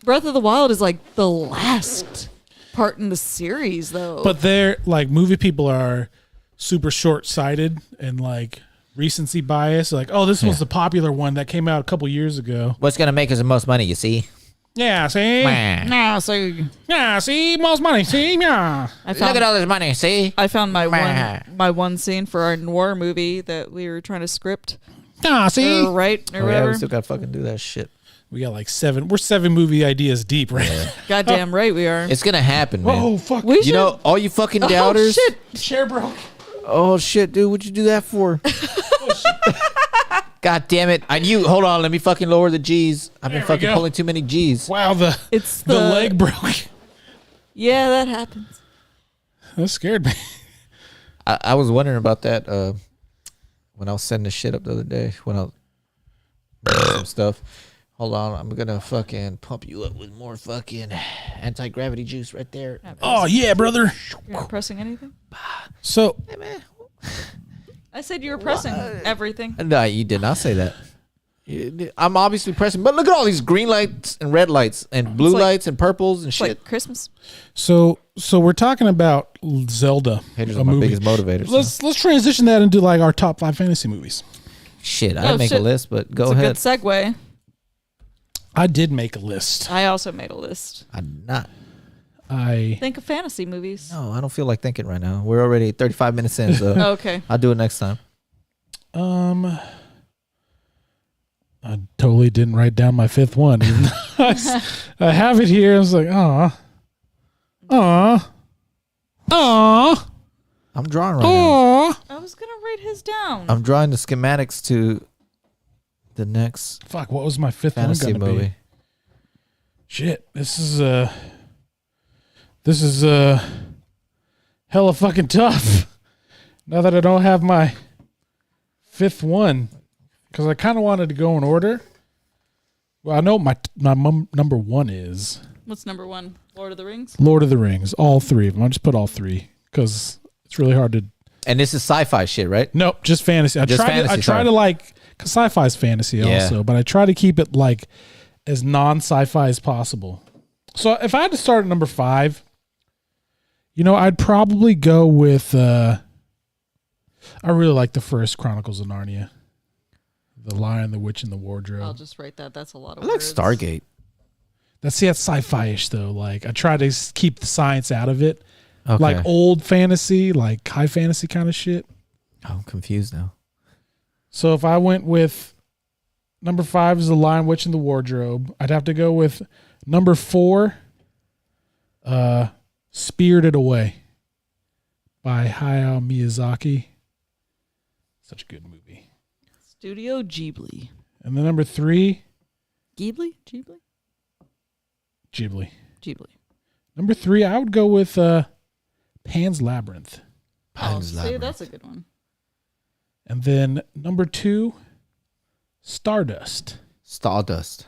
Breath of the Wild is like the last part in the series though. But they're like movie people are super short sighted and like recency bias. Like, oh, this was the popular one that came out a couple years ago. What's going to make us the most money, you see? Yeah, see? nah, so Yeah, see? Most money, see? Yeah. I Look found at all this money, see? I found Meh. my one scene for our noir movie that we were trying to script Yeah, see? or write or Oh, yeah, whatever. we still got to fucking do that shit. We got like 7. We're 7 movie ideas deep, right? Goddamn right we are. It's gonna happen, man. Oh fuck! We You should. know, all you fucking Oh doubters. shit! Chair broke. Oh shit, dude, what'd you do that for? God damn it! I knew. Hold on, let me fucking lower the G's. I've been There we fucking go. pulling too many G's. Wow, the It's the leg broke. Yeah, that happens. That scared me. I was wondering about that when I was setting the shit up the other day. When I was doing some stuff. Hold on, I'm gonna fucking pump you up with more fucking anti-gravity juice right there. Oh yeah, brother. You're not pressing anything? So Hey man. I said you were pressing everything. No, you did not say that. I'm obviously pressing, but look at all these green lights and red lights and blue like- lights and purples and It's shit. like Christmas. So we're talking about Zelda. Haters a are my movie. biggest motivators. Let's transition that into like our top 5 fantasy movies. Shit, I Oh, didn't make a shit. list, but go It's a ahead. good segue. I did make a list. I also made a list. I'm not. I Think of fantasy movies. No, I don't feel like thinking right now. We're already 35 minutes in, so Okay. I'll do it next time. I totally didn't write down my 5th one. Even though I have it here. I was like, aw. I'm drawing right now. I was gonna write his down. I'm drawing the schematics to the next Fuck, what was my 5th fantasy one gonna movie. be? Shit, this is hella fucking tough. Now that I don't have my 5th one, because I kind of wanted to go in order. Well, I know my number 1 is What's number 1? Lord of the Rings? Lord of the Rings. All 3 of them. I just put all 3 because it's really hard to. And this is sci-fi shit, right? Nope, just fantasy. I Just try fantasy, to like, because sci-fi is fantasy Yeah. also, but I try to keep it like as non-sci-fi as possible. So if I had to start at number 5, I'd probably go with. I really like the first Chronicles of Narnia, The Lion, the Witch, and the Wardrobe. I'll just write that. That's a lot of I like words. Stargate. That's sci-fi-ish though. Like I try to keep the science out of it, Okay. like old fantasy, like high fantasy kind of shit. I'm confused now. So if I went with number 5 is The Lion, Witch, and the Wardrobe, I'd have to go with number 4, Spirited Away by Hayao Miyazaki. Such a good movie. Studio Ghibli. And then number 3, Ghibli? Ghibli? Ghibli. Ghibli. Number 3, I would go with Pan's Labyrinth. Pan's See, Labyrinth. that's a good one. And then number 2, Stardust, Stardust.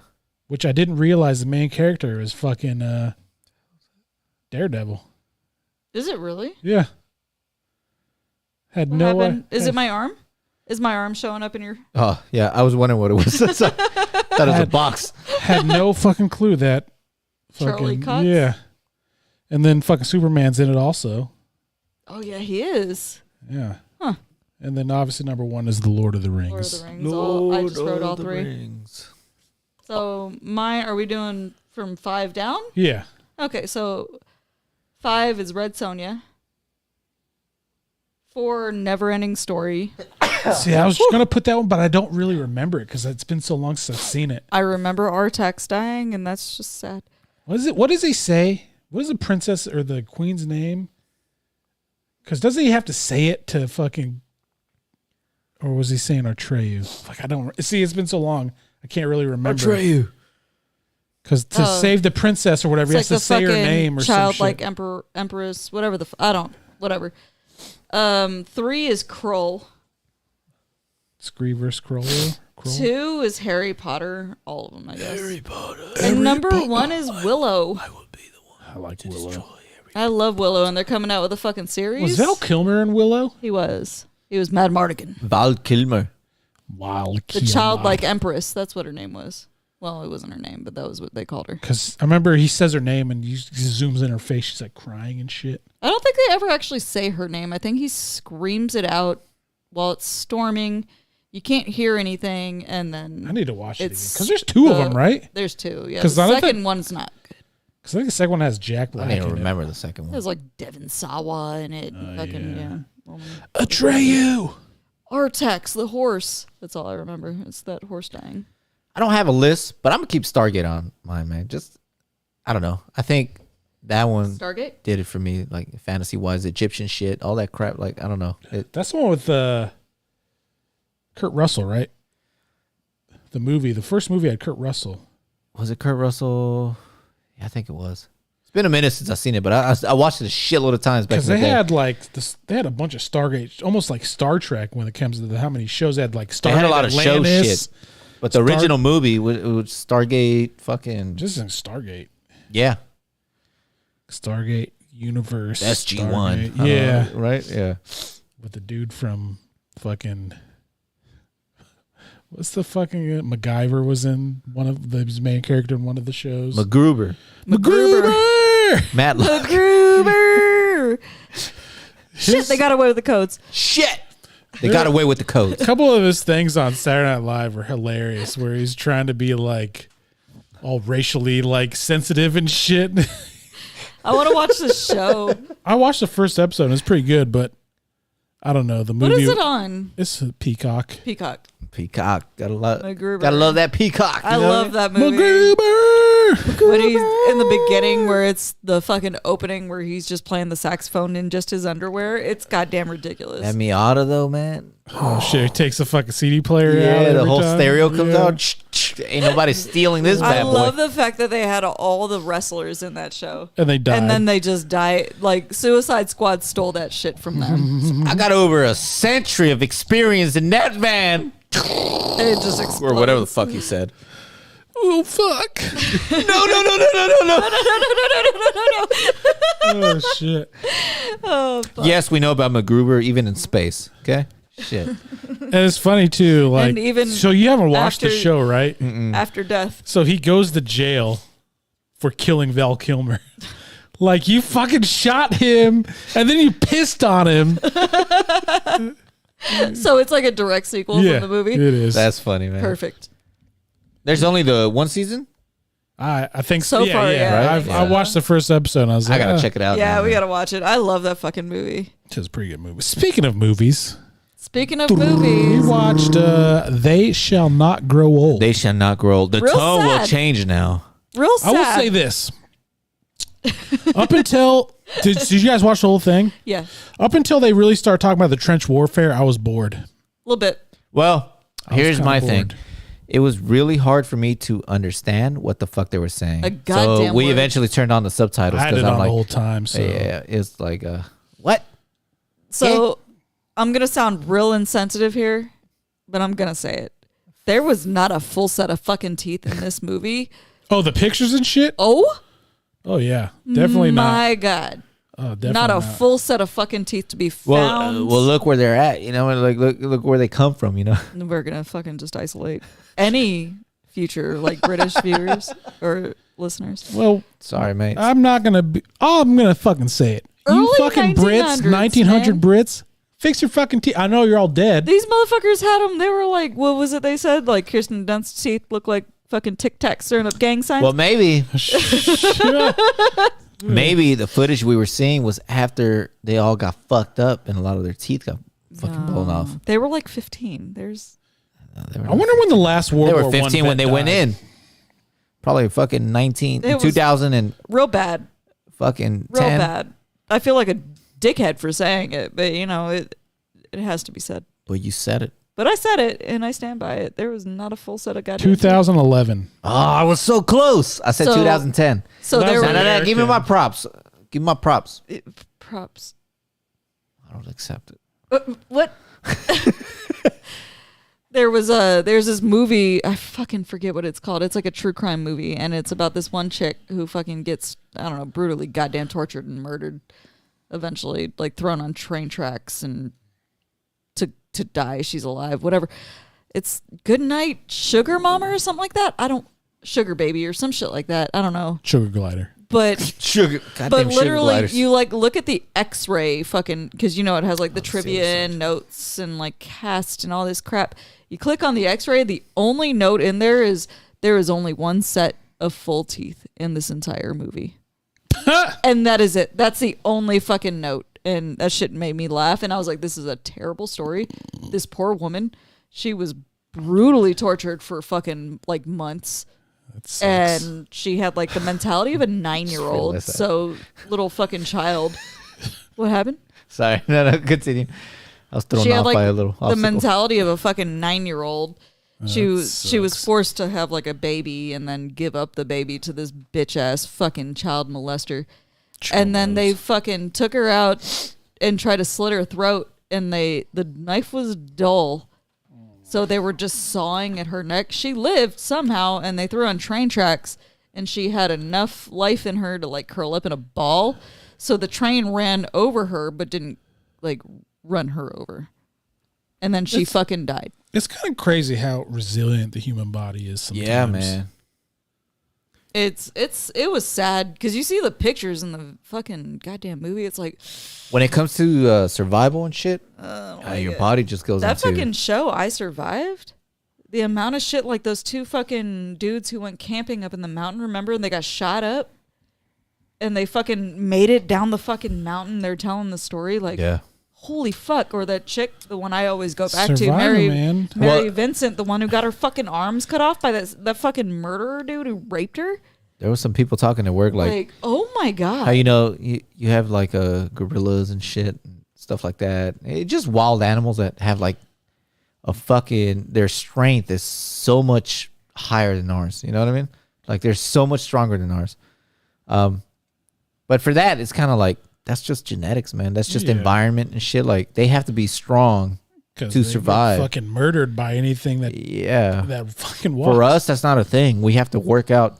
which I didn't realize the main character is fucking Daredevil. Is it really? Yeah. Had What no happened? Is it my arm? Is my arm showing up in your... Oh, yeah. I was wondering what it was. That is a box. had no fucking clue that Charlie fucking Cox? yeah. And then fucking Superman's in it also. Oh, yeah, he is. Yeah. Huh. And then obviously number 1 is The Lord of the Rings. Lord of the Rings. I just wrote all 3. So mine, are we doing from 5 down? Yeah. Okay, so 5 is Red Sonja. 4, Neverending Story. See, I was just gonna put that one, but I don't really remember it because it's been so long since I've seen it. I remember Artax dying, and that's just sad. What is it? What does he say? What is the princess or the queen's name? Because doesn't he have to say it to fucking? Or was he saying Atreyu? Like I don't see. It's been so long, I can't really remember. you. Because to Oh. save the princess or whatever, he has to say her name or some childlike shit. empress, whatever whatever. 3 is Krull. Screever, Scroller. 2 is Harry Potter. All of them, I guess. Harry Potter. And number 1 is Willow. I like Willow. I love Willow, and they're coming out with a fucking series. Was Val Kilmer in Willow? He was. He was Mad Mardigan. Val Kilmer. Wild. The childlike empress. That's what her name was. Well, it wasn't her name, but that was what they called her. Because I remember he says her name and he zooms in her face. She's like crying and shit. I don't think they ever actually say her name. I think he screams it out while it's storming. You can't hear anything, and then I need to watch it again. It's Because there's 2 of them, right? There's 2. Yeah, 'Cause the I don't second think- one's not good. Because I think the second one has Jack Black I don't even in remember the second one. There's like Devon Sawa in it. Fucking yeah. it. Atreyu! Artax, the horse. That's all I remember. It's that horse dying. I don't have a list, but I'm gonna keep Stargate on mine, man. Just I don't know. I think that one Stargate did it for me, like fantasy wise, Egyptian shit, all that crap. Like I don't know. That's the one with Kurt Russell, right? The first movie had Kurt Russell. Was it Kurt Russell? Yeah, I think it was. It's been a minute since I've seen it, but I watched it a shitload of times back in Because the they day. had like this, they had a bunch of Stargate, almost like Star Trek when it comes to how many shows they had. Like Stargate They had a lot of show Atlantis, shit. But the original movie was Stargate fucking... Just in Stargate. Yeah. Stargate Universe. SG-1. Stargate. Yeah. Right? Yeah. With the dude from fucking... What's the fucking... MacGyver was in one of his main character in one of the shows. MacGruber. MacGruber! Matlock. MacGruber. Shit, they got away with the codes. Shit! They got away with the codes. A couple of his things on Saturday Night Live were hilarious, where he's trying to be like all racially like sensitive and shit. I want to watch this show. I watched the first episode and it's pretty good, but I don't know. The movie. What is it on? It's a Peacock. Peacock. Peacock. Gotta love MacGruber. that Peacock. I love that movie. MacGruber! When he's in the beginning where it's the fucking opening where he's just playing the saxophone in just his underwear. It's goddamn ridiculous. That Miata though, man. Oh shit! He takes a fucking CD player out. Yeah, the every whole time. stereo comes Yeah. out. Ain't nobody stealing this I bad love boy. the fact that they had all the wrestlers in that show. And they died. And then they just die. Like, Suicide Squad stole that shit from them. I got over a century of experience in that van. And it just explodes. Or whatever the fuck he said. Oh fuck! No. Oh shit! Oh, fuck. Yes, we know about MacGruber even in space. Okay? Shit. And it's funny too. Like, And even so you haven't watched the after- show, right? After death. So he goes to jail for killing Val Kilmer. Like, you fucking shot him and then you pissed on him. So it's like a direct sequel from the movie. It is. That's funny, man. Perfect. There's only the one season? I think So yeah, far, yeah. yeah. I Yeah. watched the first episode and I was I like, gotta check it out. Yeah, now, we man. gotta watch it. I love that fucking movie. It's a pretty good movie. Speaking of movies, Speaking of we movies, watched They Shall Not Grow Old. They shall not grow old. The Real tone will sad. change now. real sad. I will say this. Up until did you guys watch the whole thing? Yeah, Up until they really started talking about the trench warfare, I was bored. a little bit. Well, I was here's kinda my bored. thing. It was really hard for me to understand what the fuck they were saying. A goddamn so we word. eventually turned on the subtitles I had because it I'm on like, the whole time. So yeah, it's like, what? So I'm gonna sound real insensitive here, but I'm gonna say it. There was not a full set of fucking teeth in this movie. oh, the pictures and shit. Oh Oh yeah, definitely not. my god. Oh, definitely Not a full set of fucking teeth to be found. Well, look where they're at. You know, and like look where they come from. You know, We're gonna fucking just isolate any future like British viewers or listeners. Well, sorry, mate. I'm not gonna be. Oh, I'm gonna fucking say it. You Early fucking Brits, 1900s, 1900 man. Brits, fix your fucking teeth. I know you're all dead. These motherfuckers had them. They were like, what was it they said? Like Kirsten Dunst's teeth look like fucking Tic Tac stirring up gang signs. Well, maybe the footage we were seeing was after they all got fucked up and a lot of their teeth got fucking blown off. They were like 15. There's They were, I wonder when the last World they were War I 15 when they vet went died. in. Probably fucking 19, It was 2000 and real bad. fucking Real 10. bad. I feel like a dickhead for saying it, but you know, it has to be said. Well, you said it. But I said it and I stand by it. There was not a full set of goddamn teeth. 2011. Oh, I was so close. I said So- 2010. So That there was were No, give me my American. props. Give me my props. props. I don't accept it. What? There's this movie, I fucking forget what it's called. It's like a true crime movie, and it's about this one chick who fucking gets, I don't know, brutally goddamn tortured and murdered, eventually, like thrown on train tracks and to die. She's alive, whatever. It's Goodnight Sugar Mama or something like that. Sugar Baby or some shit like that. I don't know. Sugar glider. But Sugar. Goddamn but sugar literally, gliders. you like look at the X-ray fucking because you know it has like the trivia see and notes and like cast and all this crap. You click on the X-ray. The only note in there is only one set of full teeth in this entire movie, and that is it. That's the only fucking note, and that shit made me laugh. And I was like, "This is a terrible story. This poor woman, she was brutally tortured for fucking like months. That sucks. And she had like the mentality of a 9-year-old. realized that. So little fucking child. What happened? Sorry, no, continue. I was thrown She had off like by a little the obstacle. mentality of a fucking 9-year-old. She That was sucks. forced to have like a baby and then give up the baby to this bitch ass fucking child molester. And then they fucking took her out and tried to slit her throat, and the knife was dull. So they were just sawing at her neck. She lived somehow, and they threw her on train tracks, and she had enough life in her to like curl up in a ball. So the train ran over her, but didn't like run her over. And then she fucking died. It's kind of crazy how resilient the human body is sometimes. Yeah, man. It was sad because you see the pictures in the fucking goddamn movie. It's like When it comes to survival and shit, your body just goes that into fucking show. I Survived. The amount of shit like those two fucking dudes who went camping up in the mountain. Remember, and they got shot up, and they fucking made it down the fucking mountain. They're telling the story like, yeah. holy fuck! Or that chick, the one I always go back Survivor, to, Mary man. Mary Well- Vincent, the one who got her fucking arms cut off by that fucking murderer dude who raped her. There was some people talking at work Like, oh my god! how you have like gorillas and shit and stuff like that. It's just wild animals that have like a fucking their strength is so much higher than ours. You know what I mean? Like they're so much stronger than ours. But for that, it's kind of like that's just genetics, man. That's just Yeah. environment and shit. Like they have to be strong 'Cause to they get survive. fucking murdered by anything that Yeah. fucking walks. For us, that's not a thing. We have to work out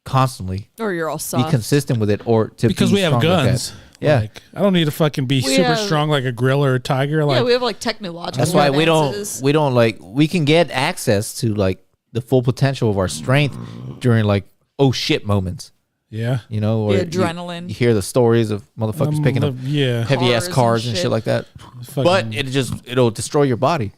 constantly, or you're all be soft. consistent with it, or to because be we have strong like that. guns. Yeah. Like, I don't need to fucking be We super have- strong like a gorilla or a tiger. Like Yeah, we have like technological. That's why advances. we don't like we can get access to like the full potential of our strength during like oh shit moments, yeah. you know, The where adrenaline. You hear the stories of motherfuckers picking up Yeah. heavy ass Cars and cars and shit. shit. like that. Fucking- But it'll destroy your body.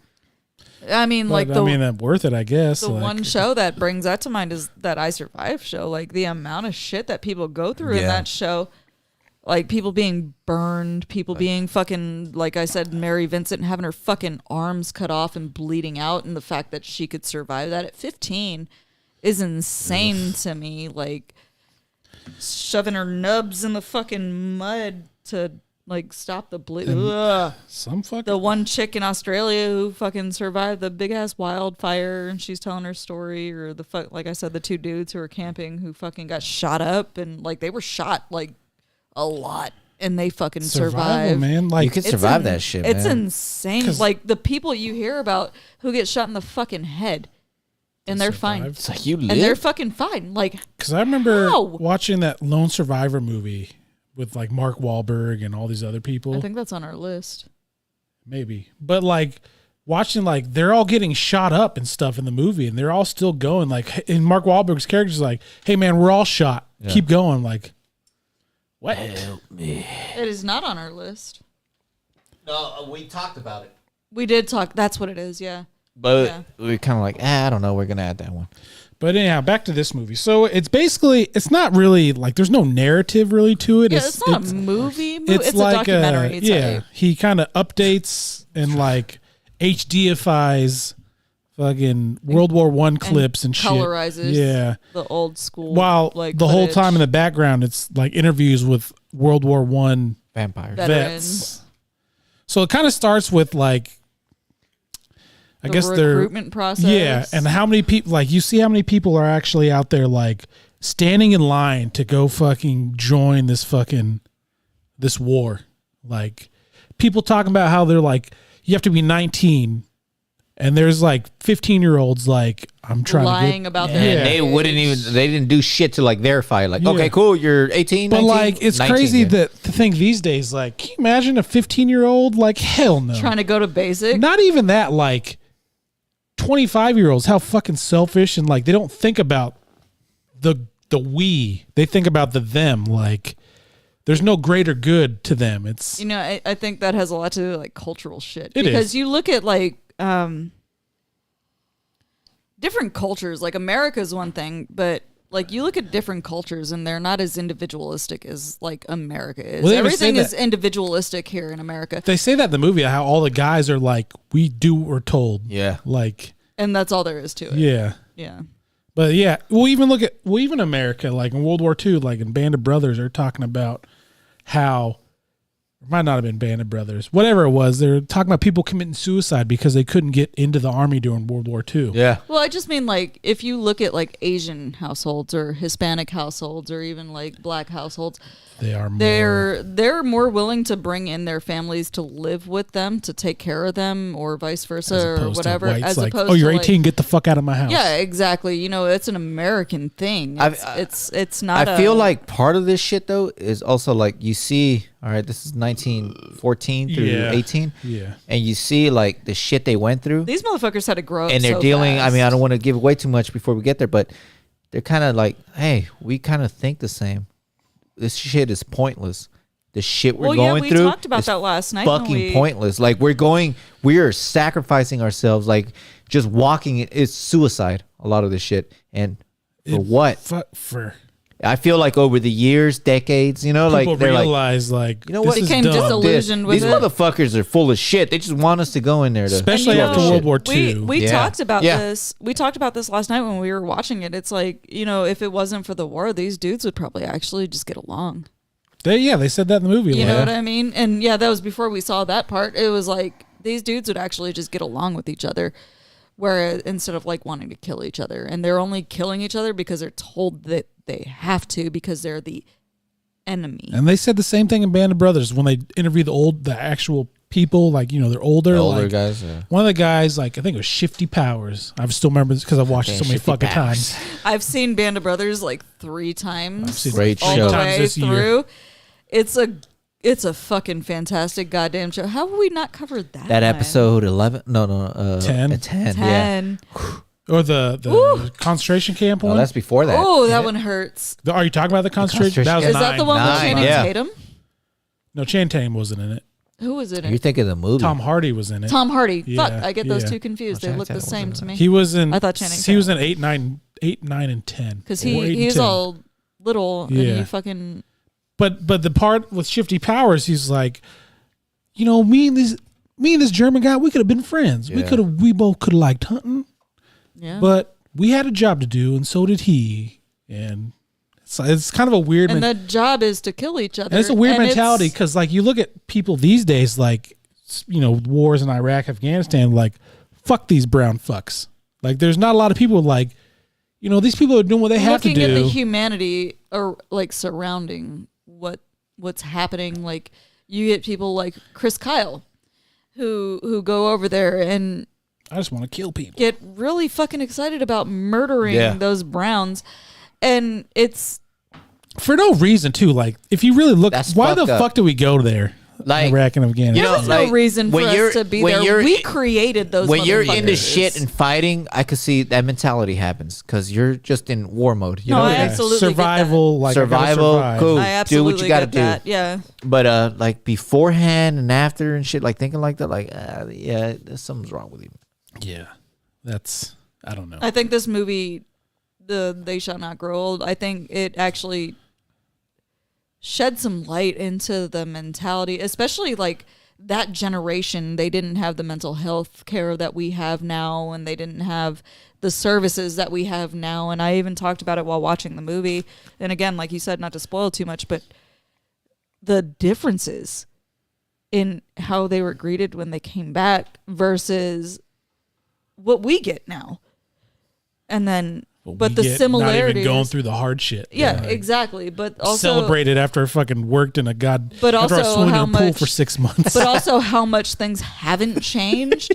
I mean, like but, the I mean, that's worth it, I guess. the like, one show that brings that to mind is that I Survived show. Like the amount of shit that people go through in Yeah. that show. Like people being burned, people being fucking, like I said, Mary Vincent having her fucking arms cut off and bleeding out, and the fact that she could survive that at 15 is insane to me. Like shoving her nubs in the fucking mud to like stop the bleed. Ugh. Some fucking. The one chick in Australia who fucking survived the big ass wildfire, and she's telling her story, or like I said, the two dudes who were camping who fucking got shot up, and like they were shot like a lot, and they fucking survival, survived. man. Like, You can survive that shit, It's man. insane. 'Cause- Like the people you hear about who get shot in the fucking head, and they're fine, survived. It's like you live. and they're fucking fine. Like because I remember How? watching that Lone Survivor movie with like Mark Wahlberg and all these other people. I think that's on our list. Maybe. But like watching like they're all getting shot up and stuff in the movie and they're all still going like and Mark Wahlberg's character's like, "Hey man, we're all shot. Keep going." Like what? It is not on our list. No, we talked about it, We did talk. That's what it is. Yeah. but Yeah. we're kind of like, I don't know. We're gonna add that one. But anyhow, back to this movie. So it's basically it's not really like there's no narrative really to it. Yeah, it's not a movie. It's like a documentary. It's yeah, he kind of updates and like HDifies fucking World War One clips and shit. colorizes Yeah. the old school. While like the whole footage. time in the background, it's like interviews with World War One Vampires. Veterans. vets. So it kind of starts with like, I The guess they're recruitment process. yeah, and how many people like you see how many people are actually out there like standing in line to go fucking join this war. Like people talking about how they're like you have to be 19 and there's like 15-year-olds like I'm trying lying to get, about Yeah. their And they wouldn't age. even. They didn't do shit to like verify. Like, Yeah. okay, cool. You're 18. but 19? like it's 19 crazy then. to think these days like can you imagine a 15-year-old like hell no. trying to go to basic. Not even that, like 25-year-olds, how fucking selfish and like they don't think about the we. They think about the them. Like there's no greater good to them. It's You know, I think that has a lot to do with like cultural shit. It because is. you look at like different cultures. Like America's one thing, but like you look at different cultures and they're not as individualistic as like America is. Well, they even say Everything is that- individualistic here in America. They say that in the movie, how all the guys are like, we do what we're told. Yeah. Like, And that's all there is to it. yeah. Yeah. But yeah, even America, like in World War II, like in Band of Brothers, are talking about how, it might not have been Band of Brothers, whatever it was, they're talking about people committing suicide because they couldn't get into the army during World War II. Yeah. Well, I just mean like if you look at like Asian households or Hispanic households or even like black households, They are more. they're more willing to bring in their families to live with them, to take care of them, or vice versa, as or opposed whatever. To whites, as like, opposed oh, you're to 18, like, get the fuck out of my house. yeah, exactly. You know, it's an American thing. It's not. I feel like part of this shit though is also like you see, all right, this is 1914 through Yeah. 18, Yeah. and you see like the shit they went through, these motherfuckers had to grow up, and they're so dealing. I fast. mean, I don't want to give away too much before we get there, but they're kind of like, hey, we kind of think the same. This shit is pointless. The shit we're Well, yeah, going we through talked about is that last night when fucking we- pointless. Like we are sacrificing ourselves. Like just walking is suicide. A lot of this shit, and for what? For I feel like over the years, decades, you know, people like they're like, realize, like, you know this what? is Became dumb. disillusioned with these it. motherfuckers are full of shit. They just want us to go in there to Especially do all after this World shit. War II. We Yeah. talked about Yeah. this. We talked about this last night when we were watching it. It's like, you know, if it wasn't for the war, these dudes would probably actually just get along. They said that in the movie. You like, know what I mean? And yeah, that was before we saw that part. It was like these dudes would actually just get along with each other, where instead of like wanting to kill each other, and they're only killing each other because they're told that they have to because they're the enemy. And they said the same thing in Band of Brothers when they interviewed the actual people, like, you know, they're older. The older like, guys. Yeah. One of the guys, like, I think it was Shifty Powers. I still remember this because I've watched it so many Shifty fucking Powers. times. I've seen Band of Brothers like 3 times. I've seen Great it all show. the times way this year. through. It's a fucking fantastic goddamn show. How have we not covered that? That one? episode 11? No, 10? 10. Yeah. 10. Or the concentration camp No, one. that's before that. Oh, that isn't one hurts. Are you talking about the concentration? That was concentration Is that the one with 9, Channing yeah. Tatum? No, Channing Tatum wasn't in it. Who was it? it? You're thinking of the movie. Tom Hardy was in it. Tom Hardy. Yeah, Fuck, I get those yeah. two confused. Oh, They Channing look the Tatum same was to in me. He was in. I thought Channing He was in Tatum. 8, 9, and 10. Because Or 8 and he's 10. all little and Yeah. he fucking. But the part with Shifty Powers, he's like, you know, me and this German guy, we could have been friends. Yeah. We both could have liked hunting, Yeah. but we had a job to do, and so did he. And it's kind of a weird. And the job is to kill each other. and it's a weird And mentality it's- because, like, you look at people these days, like, you know, wars in Iraq, Afghanistan, like, fuck these brown fucks. Like, there's not a lot of people like, you know, these people are doing what they have to looking do. at the humanity or like surrounding what's happening. Like you get people like Chris Kyle who go over there and I just want to kill people. get really fucking excited about murdering Yeah. those Browns. And it's For no reason, too. Like, if you really look, That's why the fucked up. fuck do we go there? Like, Iraq and Afghanistan. you know, there's like, no reason for when you're- us to be when there. you're- We created those when you're into motherfuckers. shit and fighting, I could see that mentality happens because you're just in war mode. You No, know, I what I mean? absolutely get that. survival, like, I gotta Survival, survive. cool. I Do absolutely what you got to get do. that. Yeah. But like beforehand and after and shit, like thinking like that, like yeah, there's something's wrong with you. Yeah, that's, I don't know. I think this movie, the They Shall Not Grow Old, I think it actually shed some light into the mentality, especially like that generation. They didn't have the mental health care that we have now, and they didn't have the services that we have now. And I even talked about it while watching the movie. And again, like you said, not to spoil too much, but the differences in how they were greeted when they came back versus what we get now. And then, but We the get similarities, not even going through the hard shit. yeah, Like, exactly. But also, celebrated after I fucking worked in a But after I also swimming how in a pool much- for 6 months. but also how much things haven't changed.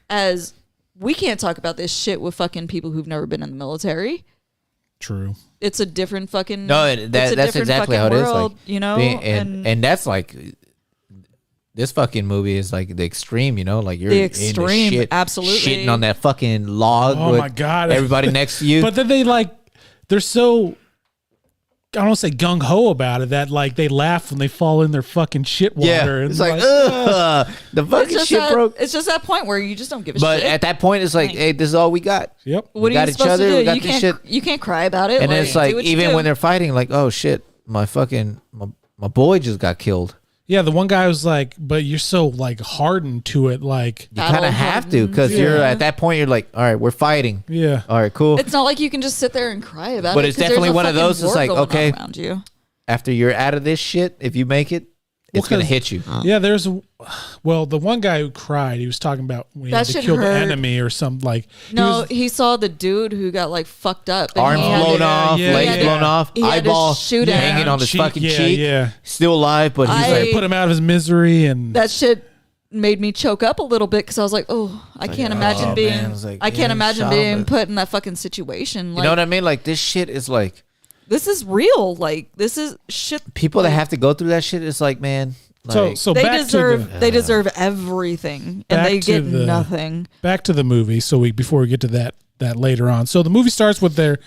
As we can't talk about this shit with fucking people who've never been in the military. True. It's a different fucking. No, it's a that's different exactly fucking how it is. world, Like, you know, and that's like this fucking movie is like the extreme. You know, like you're The into extreme, shit, absolutely. shitting on that fucking log. Oh with my God. everybody next to you. But then they're so, I don't say gung ho about it. That like they laugh when they fall in their fucking shit water. Yeah, and it's like, ugh, the It's fucking just, shit broke. it's just that point where you just don't give a But shit. at that point, it's like, hey, this is all we got. Yep. What got are you each supposed other, to we do? got You this can't. shit. You can't cry about it. And it's do like, what you even do. when they're fighting, like, oh shit, my boy just got killed. Yeah, the one guy was like, "But you're so like hardened to it, like You kind of have to, because you're at that point. You're like, all right, we're fighting. yeah." All right, cool. It's not like you can just sit there and cry about But it. it's 'cause definitely there's a one of fucking those, it's war like, going on okay. around you. After you're out of this shit, if you make it, it's gonna 'cause- hit you. Yeah, well, the one guy who cried, he was talking about when he That had to shit kill the hurt. enemy or something like. No, he saw the dude who got like fucked up. and Arms he had blown to- off, yeah, legs yeah. blown off, He had to eyeball shoot him. hanging on his cheek, fucking yeah, cheek. yeah. Still alive, but he's I- like, Put him out of his misery, and That shit made me choke up a little bit because I was like, oh, I can't imagine oh, being. man. It's like, I can't yeah, imagine shot him, being but- put in that fucking situation. you Like, know what I mean? Like this shit is like this is real. Like, this is shit. people that have to go through that shit. It's like, man, like, so They back deserve. to the, They deserve everything, and Back they to get the- nothing. back to the movie. So before we get to that later on. So the movie starts with their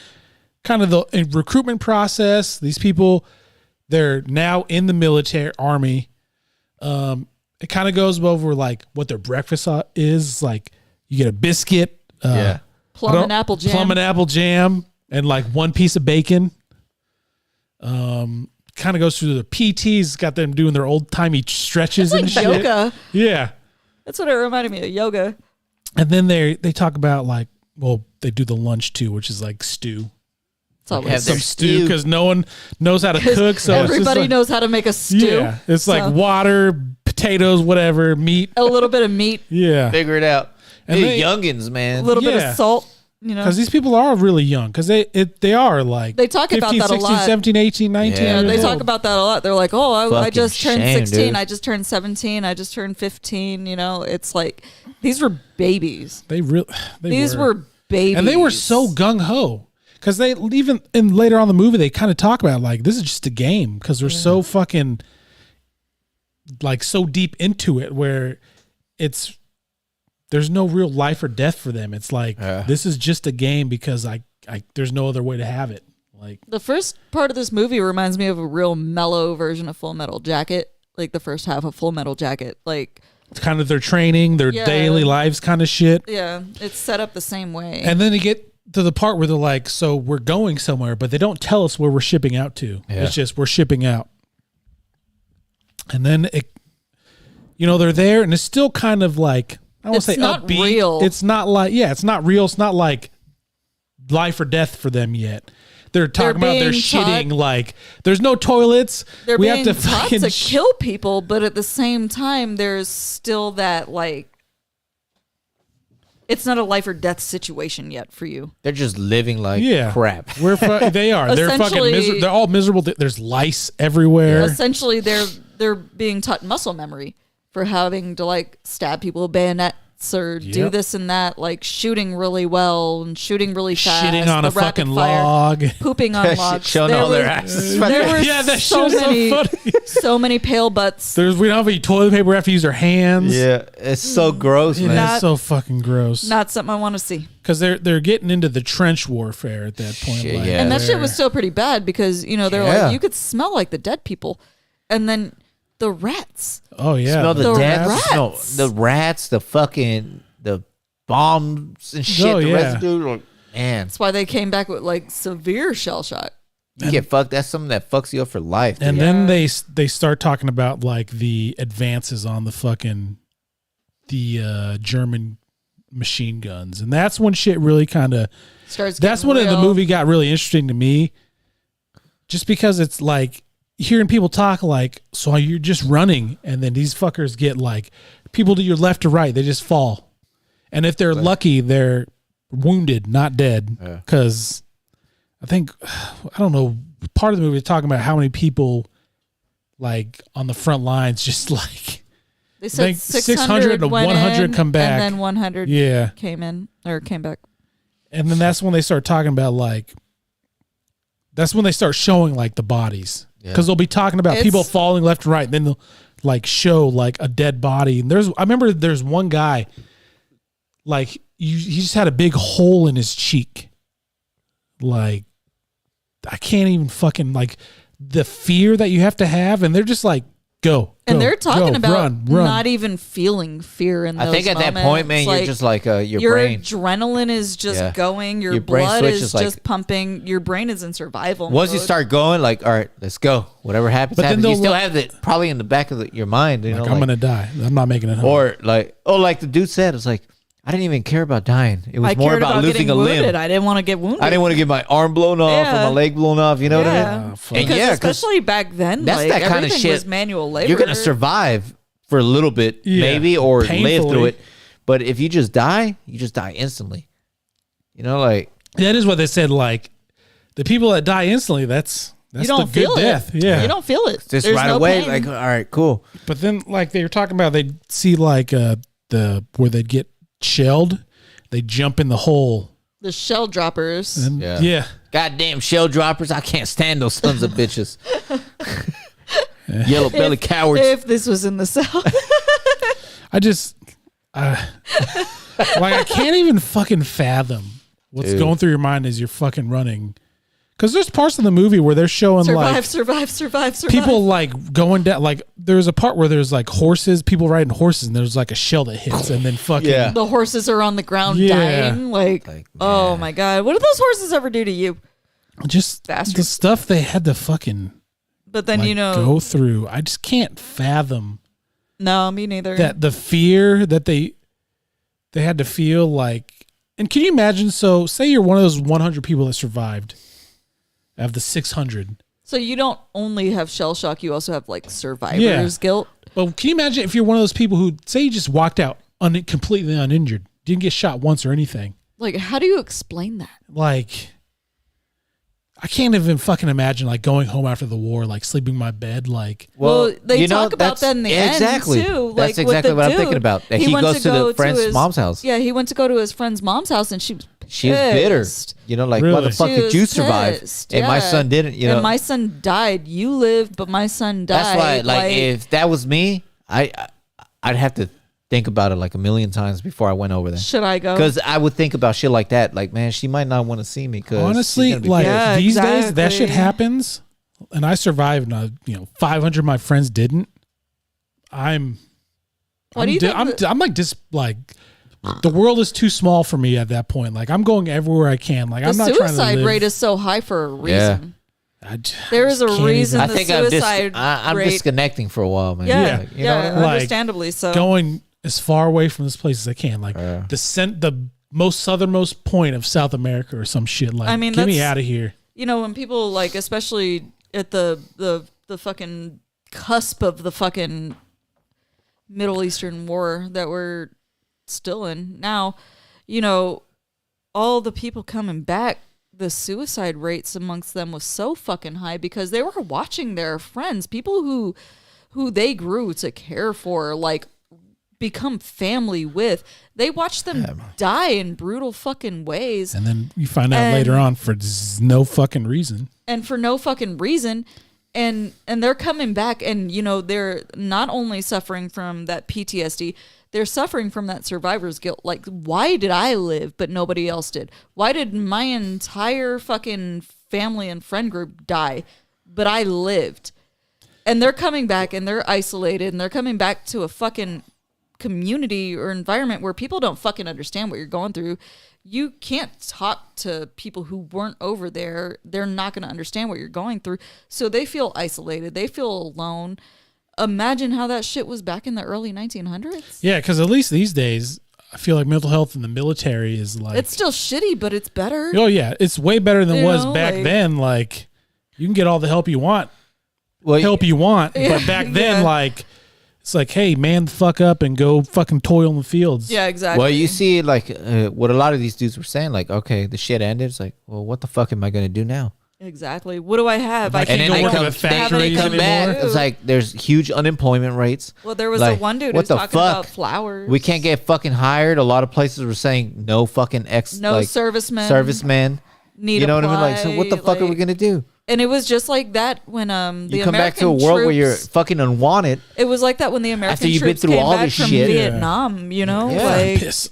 kind of the recruitment process. These people, they're now in the military army. It kind of goes over like what their breakfast is. Like you get a biscuit, yeah. Plum and apple jam. plum and apple jam, and like one piece of bacon. Kind of goes through the PTs, got them doing their old timey stretches It's and like shit. yoga. Yeah, That's what it reminded me of. Yoga. and then they talk about like, well, they do the lunch too, which is like stew. It's always Have their Some stew stew. because no one knows how to cook. So it's just everybody like, knows how to make a stew. Yeah, it's like So, water, potatoes, whatever, meat. a little bit of meat, Yeah, Figure it out. And These they- youngins, a man. little bit Yeah. of salt. You know, because these people are really young. Because they are like They talk about 15, that a 16, lot. 17, 18, 19 Yeah, years they old. talk about that a lot. They're like, "Oh, I Fucking just turned shame, 16. dude. I just turned 17. I just turned 15." You know, it's like these were babies. These were babies, and they were so gung ho. Because they even in later on in the movie they kind of talk about like this is just a game because they're so fucking like so deep into it where there's no real life or death for them. It's like this is just a game because I there's no other way to have it. Like The first part of this movie reminds me of a real mellow version of Full Metal Jacket. Like the first half of Full Metal Jacket. Like, it's kind of their training, their Yeah. daily lives kind of shit. yeah, it's set up the same way. And then they get to the part where they're like, so we're going somewhere, but they don't tell us where we're shipping out to. Yeah. It's just we're shipping out. And then they're there and it's still kind of like I won't It's say not upbeat. real. It's not like it's not real. It's not like life or death for them yet. They're talking about they're being shitting taught- like there's no toilets. They're we being have to taught fucking to kill people, but at the same time, there's still that like. It's not a life or death situation yet for you. They're just living like crap. They are. They're fucking Essentially- miserable. They're all miserable. There's lice everywhere. Essentially, they're being taught muscle memory for having to like stab people with bayonets or do Yep. this and that, like shooting really well and shooting really fast. Shitting on the a rapid fucking fire, log. pooping on logs. Showing There all their was- asses. There were Yeah, that so shit was so many, funny. so many pale butts. We don't have any toilet paper. We have to use our hands. Yeah, it's so gross, It man. Not- is so fucking gross. Not something I want to see. Because they're getting into the trench warfare at that point. Shit, like, yeah. And that shit they're- was still pretty bad because they're Yeah. like you could smell like the dead people, and then the rats. Oh yeah. Smell the The death. rats. Smell the rats. The fucking the bombs and shit. Oh, the yeah. residue. Like, man, That's why they came back with like severe shell shock. you get fucked. That's something that fucks you up for life. And dude. then they start talking about like the advances on the German machine guns, and that's when shit really kind of. Starts. That's getting when the real. movie got really interesting to me, just because it's like hearing people talk like, so you're just running, and then these fuckers get like people to your left or right, they just fall, and if they're lucky, they're wounded, not dead, because I think I don't know. Part of the movie is talking about how many people like on the front lines just like They said think 600 to went 100 in, come back. and then 100 yeah. came in or came back. And then that's when they start talking about like, that's when they start showing like the bodies because they'll be talking about It's- people falling left and right. And then they'll like show like a dead body. And I remember there's one guy like he just had a big hole in his cheek. Like I can't even fucking like the fear that you have to have, and they're just like go. And go, they're talking go, about run. not even feeling fear in those I think at that moments. point, man, you're Like, just like your your brain. adrenaline is just Yeah. going. Your Your brain blood switches is like- just pumping. Your brain is in survival Once you mode. start going, like, all right, let's go. Whatever happens, But then happens. You they'll still look- have it probably in the back of your mind. You know, I'm gonna die. I'm not making it home. or like, like the dude said, it's like, I didn't even care about dying. It was I more cared about losing getting a wounded. limb. I didn't want to get wounded. I didn't want to get my arm blown off or Yeah. my leg blown off. You know what I Yeah. mean? fuck. And Because yeah, 'cause especially back then, that's like, that kind of everything shit. was manual labor. You're gonna survive for a little bit, Yeah. maybe, or live Painfully. through it. But if you just die, you just die instantly. You know, like that is what they said. Like the people that die instantly, that's You don't the good feel death. it. Yeah, You don't feel it. just There's right no away. pain. Like, all right, cool. But then, like they were talking about, they'd see like the where they'd get shelled, they jump in the hole. The shell droppers. And Yeah. yeah. Goddamn shell droppers! I can't stand those sons of bitches. Yellow belly cowards. If this was in the South. I just like I can't even fucking fathom what's Dude. going through your mind as you're fucking running. Because there's parts of the movie where they're showing like survive. people like going down. Like there's a part where there's like horses, people riding horses, and there's like a shell that hits, and then fucking Yeah. The horses are on the ground Yeah. dying. Like oh my God. What did those horses ever do to you? just the Bastards. stuff they had to fucking But then, like, go through. I just can't fathom no, me neither. that the fear that they had to feel like. And can you imagine? So say you're one of those 100 people that survived out of the 600. So you don't only have shell shock, you also have like survivor's guilt. But can you imagine if you're one of those people who say you just walked out completely uninjured, didn't get shot once or anything? Like, how do you explain that? Like, I can't even fucking imagine like going home after the war, like sleeping in my bed, like Well, they you know, talk about that's- that in the exactly. end too. That's Like with exactly the what I'm dude. thinking about. That he went goes to the go friend's his- mom's house. Yeah, he went to go to his friend's mom's house, and she was She was bitter. pissed. You know, like, why Really? the fuck She did was you survive? pissed, And my yeah. son didn't, you know. And my son died. You lived, but my son died. That's why, like, if that was me, I'd have to think about it like a million times before I went over there. should I go? Because I would think about shit like that. Like, man, she might not want to see me. Cause honestly, she's gonna be like pissed. Yeah, these days, that shit exactly. happens, and I survived. And 500 of my friends didn't. I'm What do you think I'm like just like the world is too small for me at that point. Like I'm going everywhere I can. Like the I'm not trying to suicide live. rate is so high for a Yeah. reason. I There is a can't reason I the think I'm suicide I'm rate. disconnecting for a while, man. Yeah, Like, you yeah, know, like, understandably so. going as far away from this place as I can. Like Yeah. the most southernmost point of South America or some shit. Like I mean, get me that's- out of here. You know, when people like, especially at the fucking cusp of the fucking Middle Eastern war that we're still in now, you know, all the people coming back, the suicide rates amongst them was so fucking high because they were watching their friends, people who they grew to care for, like become family with. They watched them die in brutal fucking ways. And then you find out And- later on for no fucking reason. And for no fucking reason, and they're coming back, and you know, they're not only suffering from that PTSD, they're suffering from that survivor's guilt. Like, why did I live but nobody else did? Why did my entire fucking family and friend group die but I lived? And they're coming back and they're isolated, and they're coming back to a fucking community or environment where people don't fucking understand what you're going through. You can't talk to people who weren't over there. They're not going to understand what you're going through. So they feel isolated. They feel alone. Imagine how that shit was back in the early 1900s. Yeah, because at least these days, I feel like mental health in the military is like. It's still shitty, but it's better. Oh yeah, it's way better than it You was know, back like- then. Like you can get all the help you want, well, but back then, Yeah. like it's like, hey, man, the fuck up and go fucking toil in the fields. Yeah, exactly. well, you see, like, what a lot of these dudes were saying, like, okay, the shit ended. It's like, well, what the fuck am I gonna do now? Exactly. What do I have? I I can't can't And then go they work come, at a factory they come anymore. back. It's like there's huge unemployment rates. Well, there was Like, the one dude what who's the talking fuck? about flowers. We can't get fucking hired. A lot of places were saying no fucking No servicemen. servicemen. need You know what I mean? apply, Like, so what the fuck are we like- gonna do? And it was just like that when the You come back to a American world where you're troops- fucking unwanted. It was like that when the American you've been troops through came all back this from shit. Vietnam. You know, Yeah. like Piss.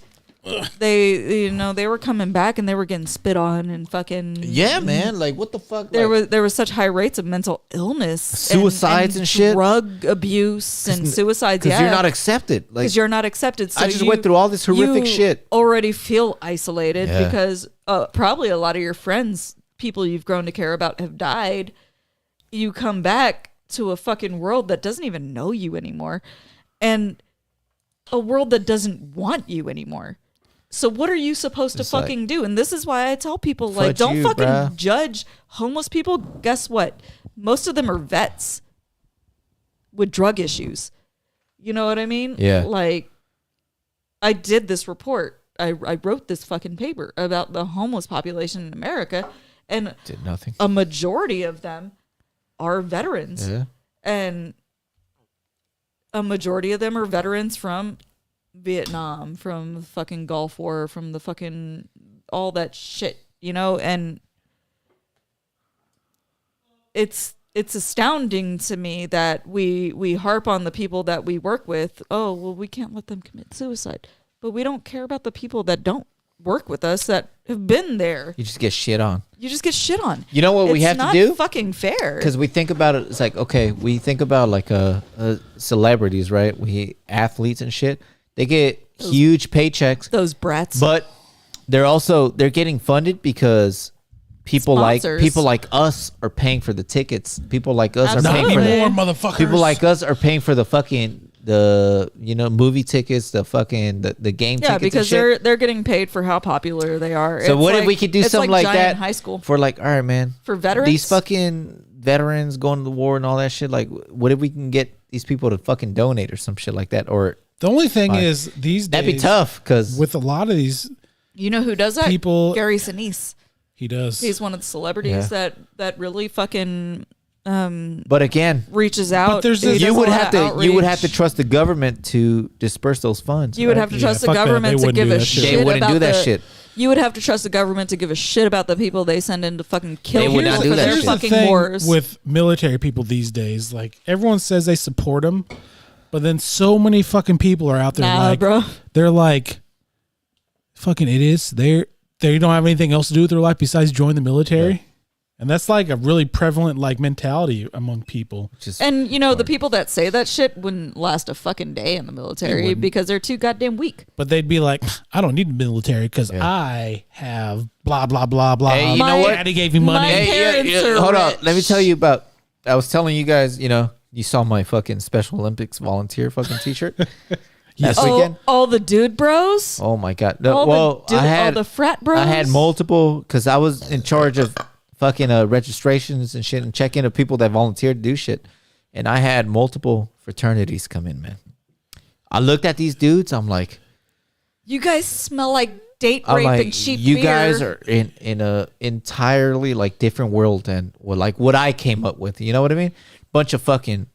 they were coming back and they were getting spit on and fucking Yeah, man. Like, what the fuck? There Like, was such high rates of mental illness, Suicides and shit. drug abuse and suicides. because Yeah, you're not accepted. Like, because you're not accepted. So I just went through all this horrific you shit. Already feel isolated Yeah. because probably a lot of your friends, people you've grown to care about, have died. You come back to a fucking world that doesn't even know you anymore, and a world that doesn't want you anymore. So what are you supposed to It's like, fucking do? And this is why I tell people, like, fuck don't you, fucking bruh. judge homeless people. Guess what? Most of them are vets with drug issues. You know what I mean? Yeah. Like, I did this report. I wrote this fucking paper about the homeless population in America, and did nothing. a majority of them are veterans. Yeah. And a majority of them are veterans from Vietnam, from the fucking Gulf War, from the fucking all that shit, you know? And it's astounding to me that we harp on the people that we work with. Oh, well, we can't let them commit suicide. But we don't care about the people that don't work with us, that have been there. You just get shit on. You just get shit on. You know what we have to do? It's not fucking fair. Because we think about it, it's like, okay, we think about like celebrities, right? We athletes and shit. They get huge paychecks, Those brats. but they're getting funded because people Sponsors. like us are paying for the tickets. People like us are Not paying for Absolutely. anymore, the motherfuckers. people like us are paying for the fucking movie tickets, the fucking the game Yeah, tickets. because and shit. they're getting paid for how popular they are. So It's what if like- we could do it's something like Giant that High school for like, all right, man, for veterans. these fucking veterans going to the war and all that shit. Like, what if we can get these people to fucking donate or some shit like that? Or The only thing Fine. is these days that'd be tough because with a lot of these You know who does that? people. Gary Sinise. He does. He's one of the celebrities that really fucking but again, reaches out. there's He this- does you a would lot have of to you would have to outreach. trust the government to disperse those funds. You would right? have to Yeah, trust the fuck that. government They to wouldn't give do a that shit. shit. They wouldn't about do that the- shit. You would have to trust the government to give a shit about the people they send in to fucking kill They would people not do for that their shit. Here's the fucking thing wars. with military people these days. Like everyone says they support them, but then so many fucking people are out there Nah, like bro. they're like fucking idiots. They don't have anything else to do with their life besides join the military. And that's like a really prevalent like mentality among people. Just And you know, the people that say that shit wouldn't last a fucking day in the military wouldn't. because they're too goddamn weak. But they'd be like, I don't need the military because I have blah blah blah blah. Hey, you know My what? Daddy gave me money. My parents are hold on. rich. Let me tell you about. I was telling you guys. You know, you saw my fucking Special Olympics volunteer fucking T-shirt last weekend. All the dude bros. Oh my god! No, All well, the dude, I had all the frat bros. I had multiple because I was in charge of fucking registrations and shit and check-in of people that volunteered to do shit, and I had multiple fraternities come in. Man, I looked at these dudes. I'm like, You guys smell like date rape and cheap you beer. guys are in a entirely like different world than what I came up with. You know what I mean? Bunch of fucking.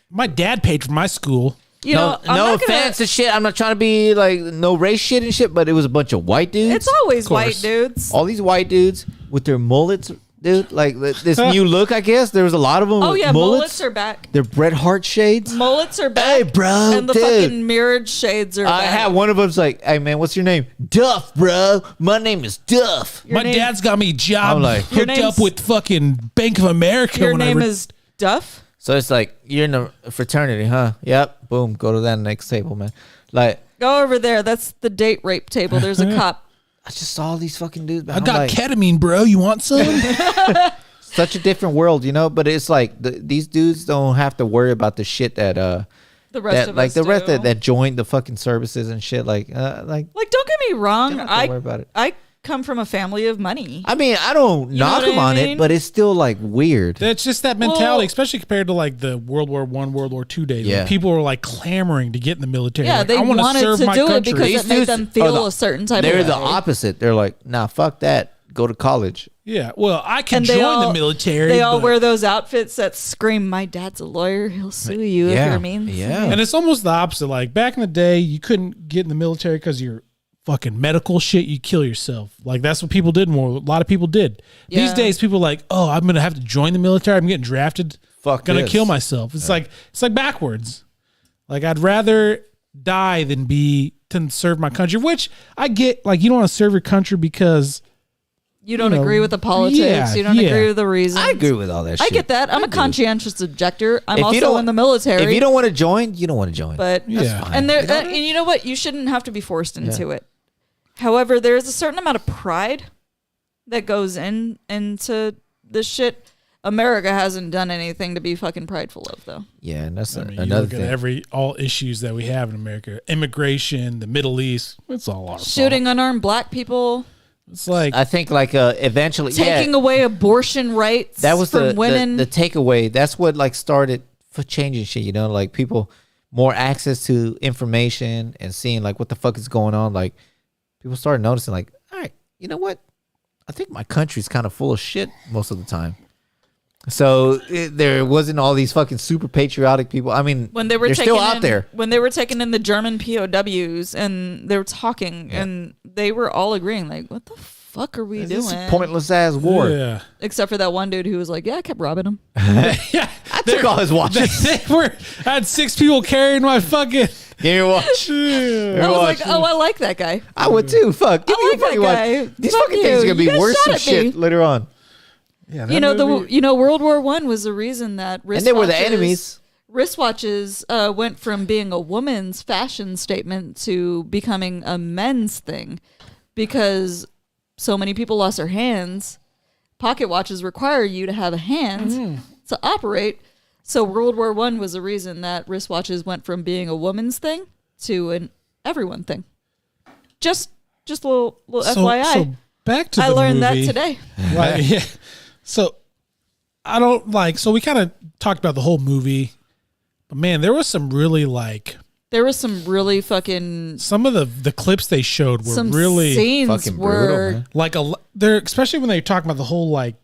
My dad paid for my school. You know, I'm no not gonna- offense to shit. I'm not trying to be like no race shit and shit, but it was a bunch of white dudes. It's always Of course. white dudes. All these white dudes with their mullets, dude. Like this new look, I guess. There was a lot of them. Oh with yeah, mullets. mullets are back. They're Bret Hart shades. Mullets are back. Hey, bro, And the dude. fucking mirrored shades are I back. had one of them's like, "Hey man, what's your name?" Duff, bro. My name is Duff. Your My name- dad's got me a job I'm like- Your hooked name's- up with fucking Bank of America. Your when I name re- is Duff. So it's like you're in a fraternity, huh? Yep. Boom. Go to that next table, man. Like Go over there. That's the date rape table. There's a cop. I just saw these fucking dudes. Man. I I'm got like, ketamine, bro. You want some? such a different world, you know. But it's like these dudes don't have to worry about the shit that The rest that of like us the rest do. that joined the fucking services and shit. Like Like, don't get me wrong. Don't have to worry about it. I come from a family of money. I mean, I don't You know knock what them I on mean? it, but it's still like weird. That's just that mentality, Well- especially compared to like the World War I, World War II days. Yeah. When people were like clamoring to get in the military. Yeah, Like, they I wanna wanted serve to my do it country. because These it made dudes them are feel the- a certain type They're of way. the opposite. They're like, nah, fuck that. Go to college. Yeah, well, I can And join the military. They all but- wear those outfits that scream, "My dad's a lawyer. He'll sue you if Yeah, you're mean." to yeah. me." And it's almost the opposite. Like back in the day, you couldn't get in the military because you're fucking medical shit. You kill yourself. Like that's what people did more. A lot of people did. These Yeah. days, people are like, oh, I'm gonna have to join the military. I'm getting drafted. Fuck Gonna this. kill myself. It's like backwards. Like I'd rather die than serve my country. Which I get, like, you don't want to serve your country because You don't know, agree with the politics. yeah, you don't yeah. agree with the reasons. I agree with all that I shit. get that. I'm a conscientious objector. I'm If you also don't- in the military. If you don't want to join, you don't want to join. but Yeah. fine. and there, and you know what? You shouldn't have to be forced into it. However, there is a certain amount of pride that goes into this shit. America hasn't done anything to be fucking prideful of, though. Yeah, and that's I mean, you another look thing. at all issues that we have in America, immigration, the Middle East. It's all our Shooting fault. unarmed black people, It's like I think like eventually, taking away abortion rights that was from women. the takeaway. That's what like started for changing shit. You know, like people more access to information and seeing like what the fuck is going on. Like people started noticing, like, all right, you know what? I think my country's kind of full of shit most of the time. So there wasn't all these fucking super patriotic people. I mean, when they were they're taking still out in, there. when they were taking in the German POWs and they were talking and they were all agreeing, like, what the fuck are we This is doing? pointless ass war. yeah. Except for that one dude who was like, yeah, I kept robbing him. Yeah, I took all his watches. I had 6 people carrying my fucking. Give me your watch. I was like, oh, I like that guy. I would too. Fuck. Give I me like your fucking that watch. guy. These Fuck fucking things are you. gonna be You guys worse shot than at shit me. later on. Yeah, World War I was the reason that And they were the wristwatches- enemies. Wristwatches went from being a woman's fashion statement to becoming a men's thing because so many people lost their hands. Pocket watches require you to have a hand to operate. So World War I was the reason that wristwatches went from being a woman's thing to an everyone thing. Just a little FYI. So back to I the learned movie. that today. Like, yeah. So I don't like. So we kind of talked about the whole movie, but man, there was some really like There was some really fucking some of the clips they showed were some really scenes fucking were brutal, man. like they're especially when they talk about the whole like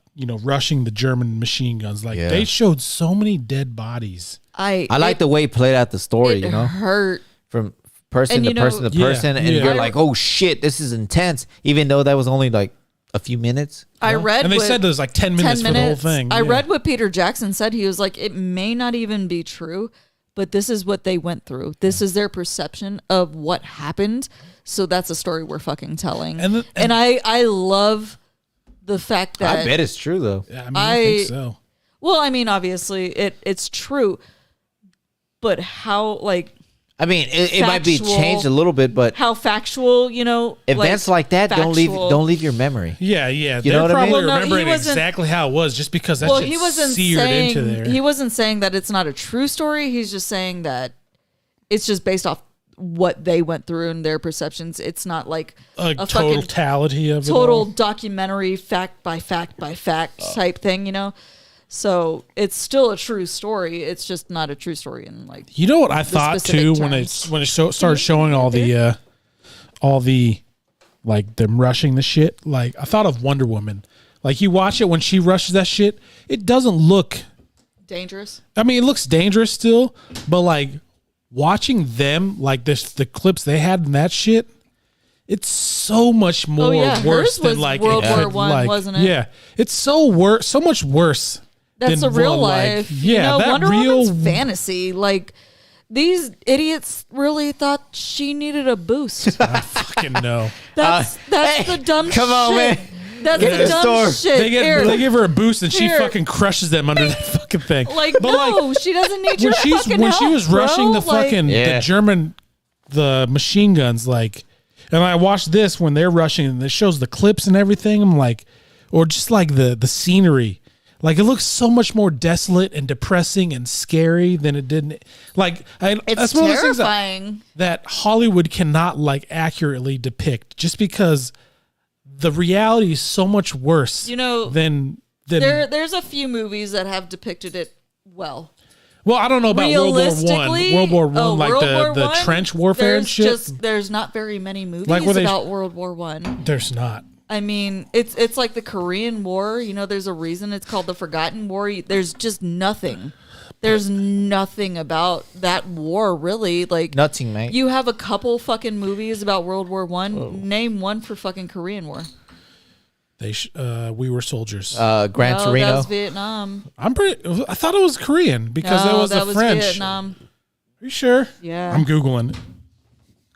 rushing the German machine guns. Like Yeah. they showed so many dead bodies. I like the way he played out the story, it you know, hurt. from person And to you know- person to Yeah, person, and yeah. you're like, oh shit, this is intense. Even though that was only like a few minutes. I read And they what- said there's like 10 minutes 10 for the whole minutes. thing. I Yeah. read what Peter Jackson said. He was like, it may not even be true, but this is what they went through. This is their perception of what happened. So that's a story we're fucking telling. And And I love the fact that I bet it's true though. Yeah, I think I- so. well, I mean, obviously it's true, but how I mean, it might be Factual. changed a little bit, but how factual, events like that factual. don't leave your memory. Yeah, yeah. You know what I mean? probably Well, no, he remembering wasn't- exactly how it was just because that Well, shit he wasn't seared into saying there. he wasn't saying that it's not a true story. He's just saying that it's just based off what they went through and their perceptions. It's not like a a fucking totality of it total all. documentary fact by fact by fact type thing, So it's still a true story. It's just not a true story in like You know what I thought specific too terms. when it started showing all the like them rushing the shit. Like I thought of Wonder Woman. Like you watch it when she rushes that shit, it doesn't look. dangerous. I mean, it looks dangerous still, but like watching them, like the clips they had in that shit, it's so much more yeah, worse hers was than like World it War could, One, like, wasn't it? Yeah, it's so much worse. That's than a real what, like, life. yeah, that Wonder real Woman's fantasy. Like these idiots really thought she needed a boost. I fucking know. That's hey, the dumb come shit. on, man. That's Get the the dumb store. shit. They give her a boost and she Here. fucking crushes them under that fucking thing. Like, But, no, she doesn't need your fucking when help, she was bro. rushing the Like, fucking Yeah. the machine guns, like, and I watched this when they're rushing and it shows the clips and everything. I'm like, or just like the scenery, like it looks so much more desolate and depressing and scary than it did. Like, it's that's one of those things terrifying. that Hollywood cannot like accurately depict, just because the reality is so much worse. Than There's a few movies that have depicted it well. well, I don't know about World War One. Realistically, World War One, like World War the One, trench warfare and there's shit. there's not very many movies Like, where they- about World War One. There's not. I mean, it's like the Korean War. There's a reason it's called the Forgotten War. There's just nothing. There's nothing about that war really. Like Nothing, mate. you have a couple fucking movies about World War One. Name one for fucking Korean War. We Were Soldiers. Gran No, Torino. that was Vietnam. I thought it was Korean because No, that was that the was French. Vietnam. Are you sure? Yeah. I'm googling.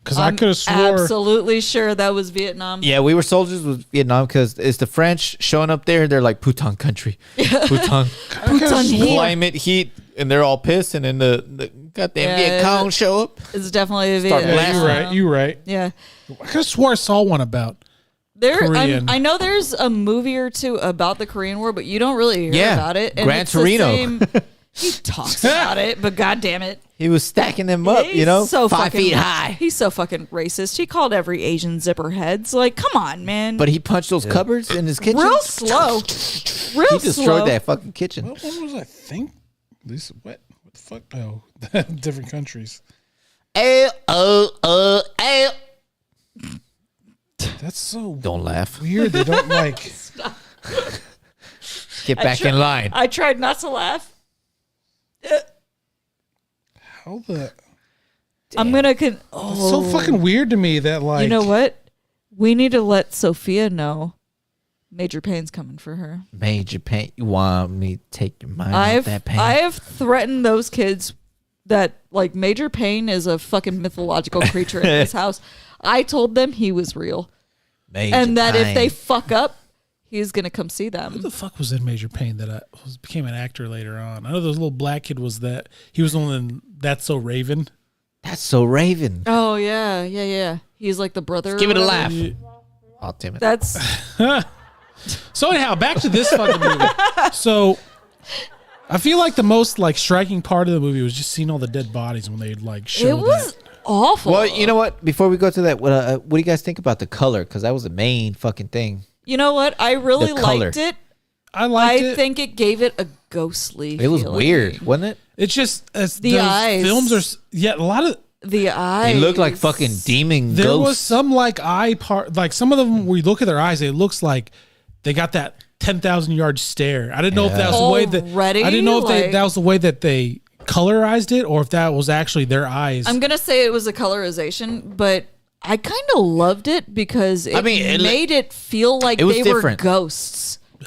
Because I could have swore. Absolutely sure that was Vietnam. Yeah, we were soldiers with Vietnam because it's the French showing up there. They're like Putong country, Putong Putong heat. climate heat, and they're all pissed. And then the goddamn Viet Cong show up. It's definitely a Start Vietnam. blasting. You're right. Yeah. I could have swore I saw one about. Korean. I know there's a movie or two about the Korean War, but you don't really hear Yeah, about it. And Gran it's the Torino. same- he talks about it, but god damn it. He was stacking them up, He's so 5 fucking- feet high. He's so fucking racist. He called every Asian zipper heads. Like, come on, man. But he punched those cupboards in his kitchen. real slow. Real He destroyed slow. that fucking kitchen. What one was I think? At least what the fuck? No, different countries. That's so Don't laugh. weird. They don't like. Get back in line. I tried not to laugh. How the? I'm gonna. It's so fucking weird to me that like. You know what? We need to let Sophia know. Major Pain's coming for her. Major pain. You want me to take your mind off that pain? I have threatened those kids that like Major Pain is a fucking mythological creature in this house. I told them he was real, Major and that if pain. they fuck up, he's gonna come see Who them. the fuck was in Major Pain that became an actor later on? I know this little black kid was that. He was on in That's So Raven. That's so Raven. Oh yeah. He's like the brother. Give or it a whatever. laugh. Oh, damn it. That's So anyhow, back to this fucking movie. So I feel like the most like striking part of the movie was just seeing all the dead bodies when they like showed it was that. awful. Well, you know what? Before we go to that, what do you guys think about the color? Because that was the main fucking thing. You know what? I really The color. liked it. I liked I it. think it gave it a ghostly. It was feeling. weird, wasn't it? It's just as The those eyes. films are a lot of. The eyes. They looked like fucking demon There ghosts. was some like eye part, like some of them. Where you look at their eyes, it looks like they got that 10,000-yard stare. I didn't know if that was the way that. Already? I didn't know if Like- that was the way that they colorized it, or if that was actually their eyes. I'm gonna say it was a colorization, but I kind of loved it because it made it feel like it was they different. were ghosts. I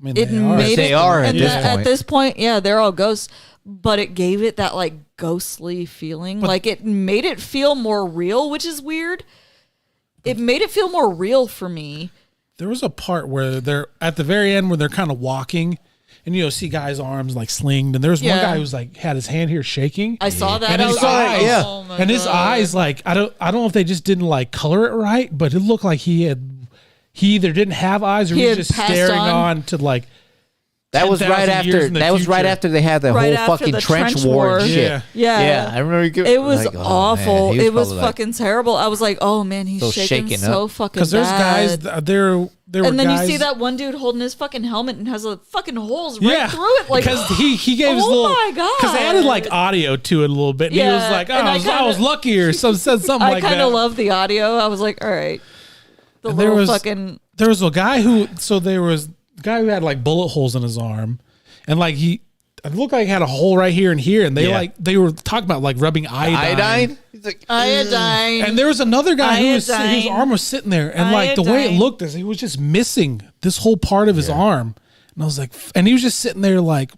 mean, It they are. made They it, are at and this at point. this point, yeah, they're all ghosts. But it gave it that like ghostly feeling. Like it made it feel more real, which is weird. It made it feel more real for me. There was a part where they're at the very end where they're kind of walking, and see guys' arms like slinged, and there was one Yeah. guy who's like had his hand here shaking. I saw that. And I his was like, eyes, yeah. oh my and his God. eyes, like I don't know if they just didn't like color it right, but it looked like he either didn't have eyes or He he was had just passed staring on. on to like. That was 10,000 right years after. in the That was right future. after they had the Right whole after fucking the trench trench war war. and shit. Yeah. Yeah. I remember. It was like, oh, awful. man, It was probably like- fucking terrible. I was like, oh man, he's So shaking shaken so up. fucking Because there's bad. guys, there were And then guys, you see that one dude holding his fucking helmet and has a fucking holes right yeah, through it. Like, because he gave his oh little, my God. because they added like audio to it a little bit, and he was Yeah, like, oh, and I I was kinda- lucky or said something I like that. kind of love the audio. I was like, all right. The And there little was- fucking. There was a guy there was a guy who had like bullet holes in his arm, and like it looked like he had a hole right here and here, and they were talking about like rubbing Iodine. He's like, Iodine. And there was another guy whose Iodine. arm was sitting there, and like the way it Iodine. looked is he was just missing this whole part of his arm, and I was like, and he was just sitting there like,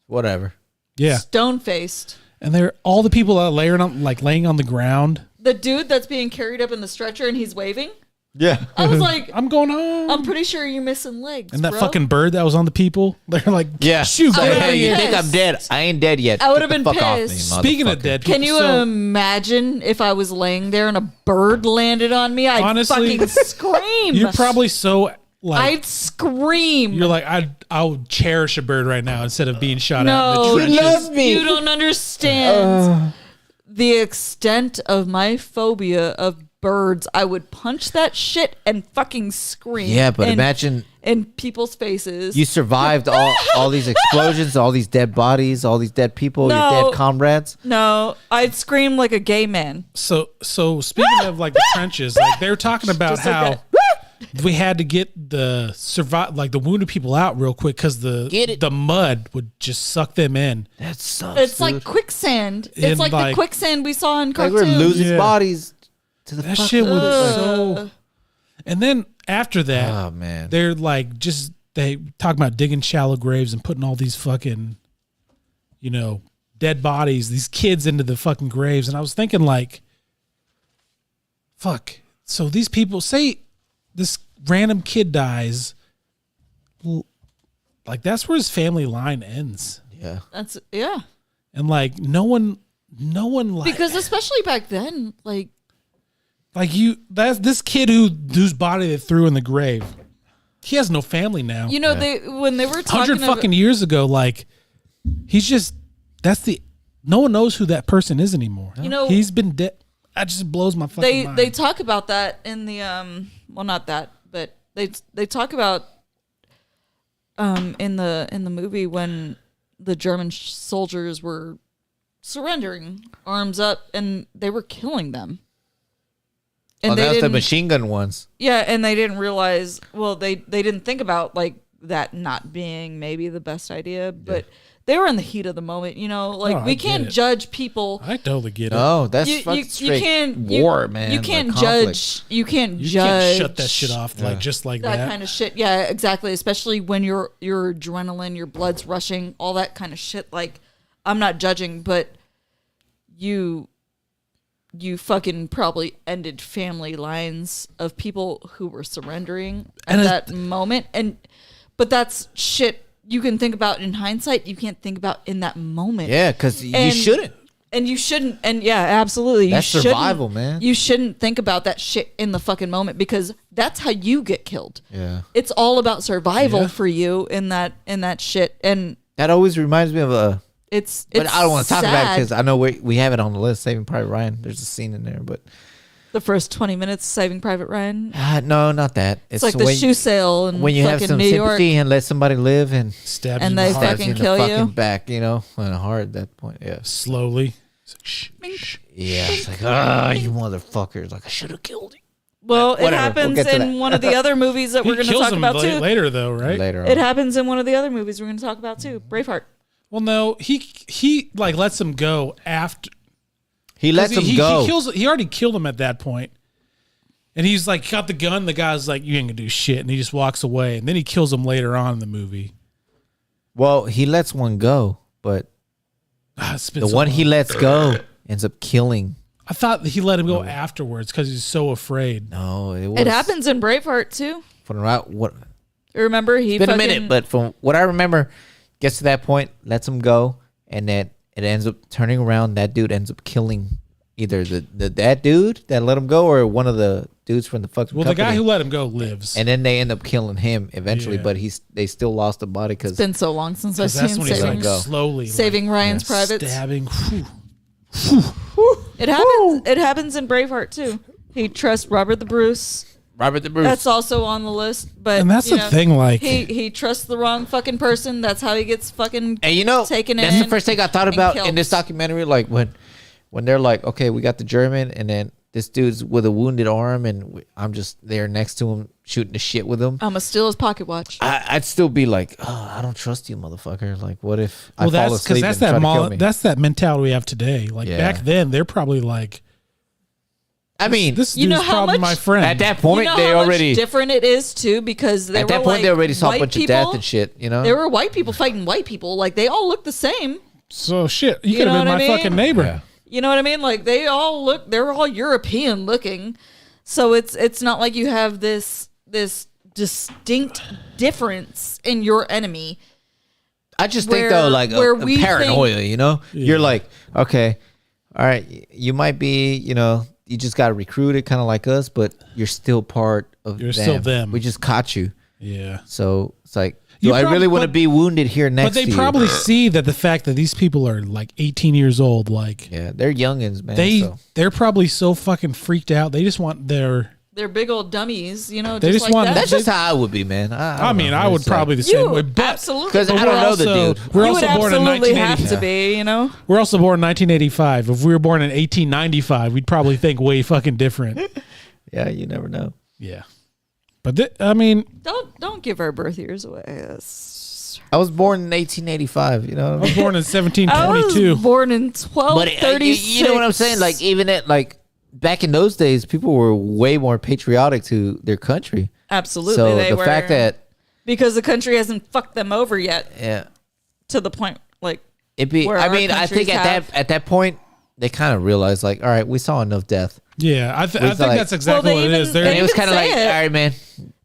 whatever. yeah, Stone faced. and they're all the people that laying on the ground. The dude that's being carried up in the stretcher and he's waving. Yeah. I was like, I'm going home. I'm pretty sure you're missing legs. And that bro. fucking bird that was on the people, they're like, Yeah. shoot, So, get would've out of hey, been you here. think I'm dead? I ain't dead yet. I would've Get the been fuck off me, pissed. Speaking of motherfucker. dead, Can you so, imagine if I was laying there and a bird landed on me? I'd Honestly, fucking scream. you're probably so like I'd scream. you're like I would cherish a bird right now instead of being shot No, at in the you trenches. love me. You don't understand the extent of my phobia of birds. I would punch that shit and fucking scream. Yeah, but in, imagine in people's faces. you survived all these explosions, all these dead bodies, all these dead people, your No. dead comrades. No, I'd scream like a gay man. So speaking of like the trenches, like they were talking about Just like how that. we had to get the the wounded people out real quick because the mud would just suck them in. That sucks. It's like quicksand. It's And, like, like- the quicksand we saw in like cartoons. we're losing Yeah. bodies to the That fuck. shit was so. And then after that, Oh man. they're like they talk about digging shallow graves and putting all these fucking, dead bodies, these kids into the fucking graves. And I was thinking like, fuck. So these people say this random kid dies. Like that's where his family line ends. Yeah. That's And like no one like because especially back then, like that's this kid whose body they threw in the grave. He has no family now. you know when they were talking 100 fucking years ago, like he's just no one knows who that person is anymore. You know, he's been dead. That just blows my fucking mind. they talk about that in the well, not that, but they talk about in the movie when the German soldiers were surrendering, arms up, and they were killing them. And they that's the didn't, machine gun ones. yeah, and they didn't realize. Well, they didn't think about like that not being maybe the best idea, but they were in the heat of the moment. You know, like Oh, I we get can't it. judge people. I totally get it. No, that's You fucking straight can't war, man. You like can't conflict. judge. You can't You judge. can't shut that shit off like just like that that. kind of shit. Yeah, exactly. Especially when your adrenaline, your blood's rushing, all that kind of shit. Like, I'm not judging, but you fucking probably ended family lines of people who were surrendering at And that moment. But that's shit you can think about in hindsight. You can't think about in that moment. Yeah, because you And- shouldn't. And you shouldn't. And yeah, absolutely. That's you survival, man. You shouldn't think about that shit in the fucking moment because that's how you get killed. Yeah. It's all about survival Yeah. for you in that shit. And That always reminds me of But I don't want to talk about it sad. because I know we have it on the list. Saving Private Ryan. There's a scene in there, but The first 20 minutes, Saving Private Ryan. no, not that. It's like the shoe sale in when you have fucking some New York. sympathy and let somebody live and Stabs And you in they the heart stabs fucking you in kill the you. fucking back, you know, and hard at that point. Yeah, slowly. It's like, shh, shh. yeah. It's like, you motherfuckers! Like I should have killed him. Well, it Whatever, we'll happens get to in that. one of the other movies that He we're going to kills talk him about too. later though, right? Later on. It happens in one of the other movies we're going to talk about too. Braveheart. Well, no, he like lets him go after. He lets him he go. He already killed him at that point. And he's like got the gun. The guy's like, "You ain't gonna do shit," and he just walks away. And then he kills him later on in the movie. Well, he lets one go, but It's been the so one long. he lets go ends up killing. I thought that he let him go afterwards because he's so afraid. No, it was It happens in Braveheart too. from around what. Remember, he Been a fucking, minute, but from what I remember, gets to that point, lets him go, and then it ends up turning around. That dude ends up killing either that dude that let him go or one of the dudes from the fucking Well, the company. guy who let him go lives. And then they end up killing him eventually, Yeah. but they still lost the body because It's been so long since I've 'Cause that's seen when he's Saving, like Go. slowly Saving Ryan's Privates. stabbing. Whew. It happens. It happens in Braveheart too. He trusts Robert the Bruce. Robert the Bruce. That's also on the list. But And that's you the know, thing, like- he trusts the wrong fucking person. That's how he gets fucking. And you know, taken that's in the first thing I thought and about killed. in this documentary. Like when they're like, okay, we got the German, and then this dude's with a wounded arm, and I'm just there next to him shooting the shit with him. I'ma steal his pocket watch. I'd still be like, oh, I don't trust you, motherfucker. Like, what if I Well, fall that's because asleep and try to kill me? that's that mentality we have today. Like Yeah. back then, they're probably like, I mean, "This You know dude's how probably much- my friend." at that You point, know they how already much different it is too because they at were that point like they already saw a white bunch people, of death and shit. You know, There were white people fighting white people. Like they all look the same. So shit, you You could have know been what my I mean? fucking neighbor. Yeah. You know what I mean? Like they're all European looking. So it's not like you have this distinct difference in your enemy. I just think where- though, like where a we paranoia, you know, you're Yeah. like, okay, all right, you might be, you know, you just got recruited, kind of like us, but you're still part of. You're still them. We just caught you, Yeah. so it's like, You do I prob- really want to but- be wounded here next? But they to probably you? see that the fact that these people are like 18 years old, like yeah, they're youngins, man. so. they're probably so fucking freaked out. They just want their. They're big old dummies, you know. They just like want- that. That's just how I would be, man. I mean, I would It's like- probably the same you way, but absolutely. because I But don't we're know the also- dude. we're you also would born in absolutely 1980. have to be, you know. We're also born in 1985. If we were born in 1895, we'd probably think way fucking different. Yeah, you never know. Yeah. But I mean, Don't give our birth years away. That's- I was born in 1885. You know, I what I was mean? born in I 1722. was born in But 1236. you know what I'm saying? Like even at like back in those days, people were way more patriotic to their country. absolutely, So they the were, fact that because the country hasn't fucked them over yet yeah, to the point like it be. Where I our mean, I think countries have- at that point they kind of realized like, all right, we saw enough death. Yeah, I think like- that's exactly Well, what they it is. even- They're- And it was even kind of like, say it. all right, man.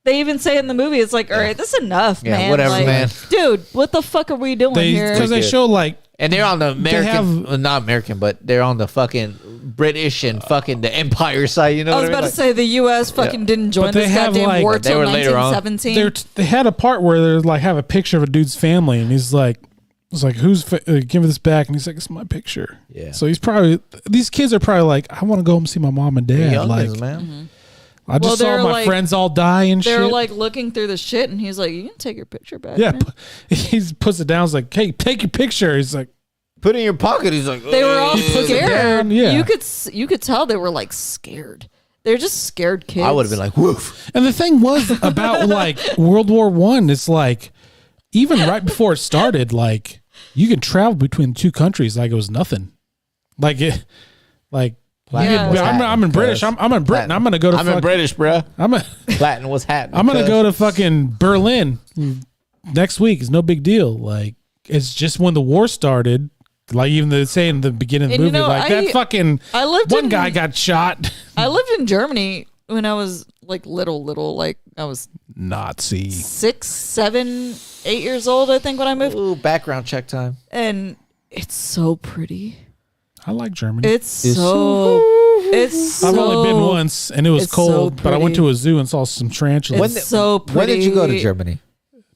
They even say in the movie, it's like, all right, this is enough, Yeah, man. whatever, Like, man. Dude, what the fuck are we doing here? because they Good. show like And they're on the American, have- well, not American, but they're on the fucking British and fucking the Empire side. You know I what was I mean? about Like, to say the U.S. fucking didn't join But they this have, goddamn like- war They till were later on. 1917. they had a part where they're like have a picture of a dude's family, and he's like, "It's like who's give me this back?" And he's like, "It's my picture." Yeah. So he's probably these kids are probably like, "I want to go home and see my mom and dad." Like, youngins, man. Mm-hmm. I just Well, saw they're my like- friends all die and They're shit. like looking through the shit, and he's like, "You can take your picture back." yeah, man." he puts it down. He's like, "Hey, take your picture." He's like, Put it in your pocket. He's like, They were all He puts it scared. down, yeah. You could tell they were like scared. They're just scared kids. I would have been like, woof. and the thing was about like World War One. It's like even right before it started, like you can travel between the two countries like it was nothing. Like it, like. Yeah. You could- I'm in British. I'm in Britain. I'm gonna go to. I'm in fuck- British, bruh. I'm a, Latin was happening. I'm gonna cuz. go to fucking Berlin next week. It's no big deal. Like it's just when the war started. Like even they say in the beginning of the And you movie, know, like that fucking I lived one in- guy got shot. I lived in Germany when I was like little, like I was Nazi. 6, 7, 8 years old, I think, when I moved. Ooh, background check time. And it's so pretty. I like Germany. It's It's so. It's so. I've only been once, and it was it's so cold. But I went pretty. to a zoo and saw some tarantulas. It's so pretty. When did you go to Germany?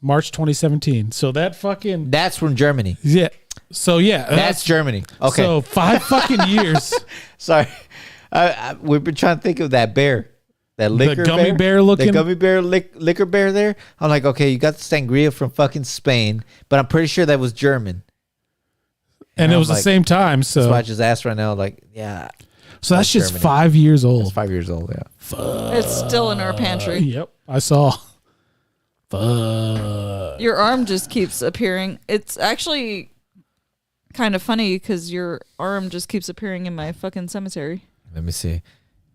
March 2017. So that fucking That's from Germany. yeah. So yeah, That's Germany. Okay. So 5 fucking years. Sorry. We've been trying to think of that bear. That liquor gummy bear looking- The gummy bear liquor bear there. I'm like, okay, you got the sangria from fucking Spain, but I'm pretty sure that was German. And it I'm was the like- same time. That's why I So just asked right now, like, yeah, so that's just Germany. 5 years I was old. 5 years old, yeah. It's still in our pantry. Yep, I saw. Fuck. Your arm just keeps appearing. It's actually kind of funny because your arm just keeps appearing in my fucking cemetery. Let me see.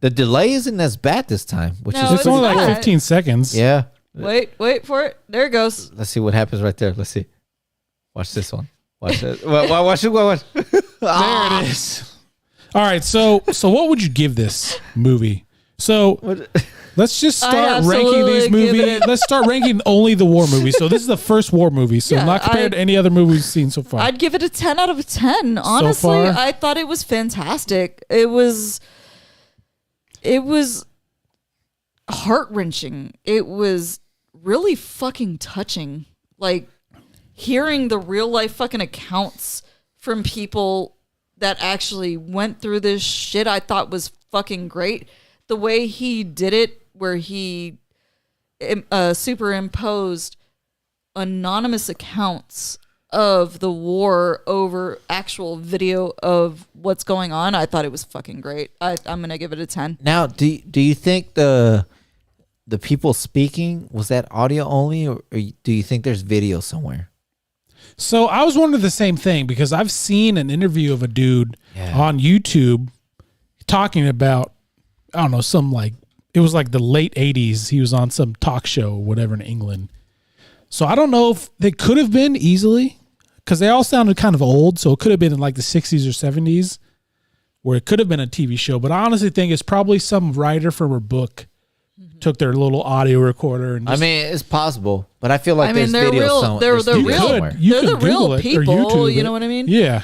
The delay isn't as bad this time, which No, is It's only like not. 15 seconds. yeah. Wait for it. There it goes. Let's see what happens right there. Let's see. Watch this one. Watch this. Watch it. Watch. There it is. All right, so what would you give this movie? So let's just I start ranking absolutely these give movies. it- Let's start ranking only the war movies. So this is the first war movie. So Yeah, not compared to any other movie we've seen so far. I'd give it a 10 out of 10. Honestly, far? I thought it was fantastic. It was heart-wrenching. It was really fucking touching. Like hearing the real life fucking accounts from people that actually went through this shit, I thought was fucking great. The way he did it, where he superimposed anonymous accounts of the war over actual video of what's going on, I thought it was fucking great. I'm gonna give it a 10. Now, do you think the people speaking was that audio only, or do you think there's video somewhere? So I was wondering the same thing because I've seen an interview of a dude Yeah. on YouTube talking about, I don't know, some like, it was like the late 80s. He was on some talk show or whatever in England. So I don't know if they could have been easily because they all sounded kind of old. So it could have been in like the 60s or 70s where it could have been a TV show. But I honestly think it's probably some writer from a book took their little audio recorder and I just, mean, it's possible, but I feel like I mean, there's they're video real- some- they're- there's they're video real. somewhere. You They're could the real Google it or people, YouTube you it. know what I mean? Yeah.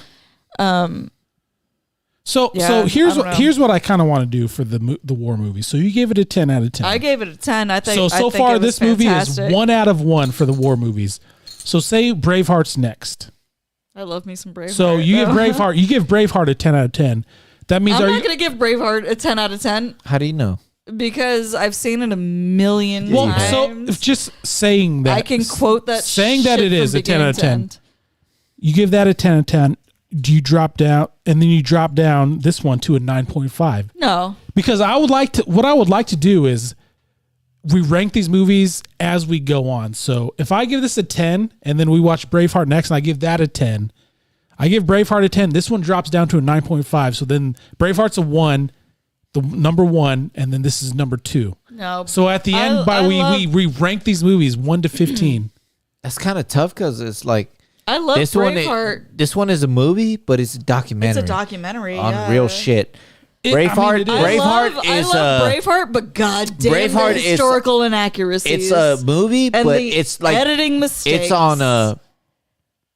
So Yeah, so I here's don't what know. here's what I kind of want to do for the war movie. So you gave it a 10 out of 10. I gave it a 10. I think so I think far it was this movie fantastic. is 1 out of 1 for the war movies. So say Braveheart's next. I love me some Braveheart. So you give though. Braveheart a 10 out of 10. That means I'm are not you going to give Braveheart a 10 out of 10 How do you know? because I've seen it a million well? times. So just saying that I can quote that. saying that shit it is from a 10 out of beginning 10. to end. You give that a 10 out of 10. Do you drop down and then you drop down this one to a 9.5? No, Because what I would like to do is we rank these movies as we go on. So if I give this a 10 and then we watch Braveheart next and I give that a 10, I give Braveheart a 10. This one drops down to a 9.5. So then Braveheart's a 1, the number 1, and then this is number 2. no. So at the end, we rank these movies 1 to 15. That's kind of tough because it's like I love this Braveheart. one. This one is a movie, but it's a documentary. It's a documentary on yeah. real shit. Braveheart. it is. I love Braveheart, but goddamn, Braveheart the is- historical inaccuracies. It's a movie, and but the it's like editing mistakes. it's on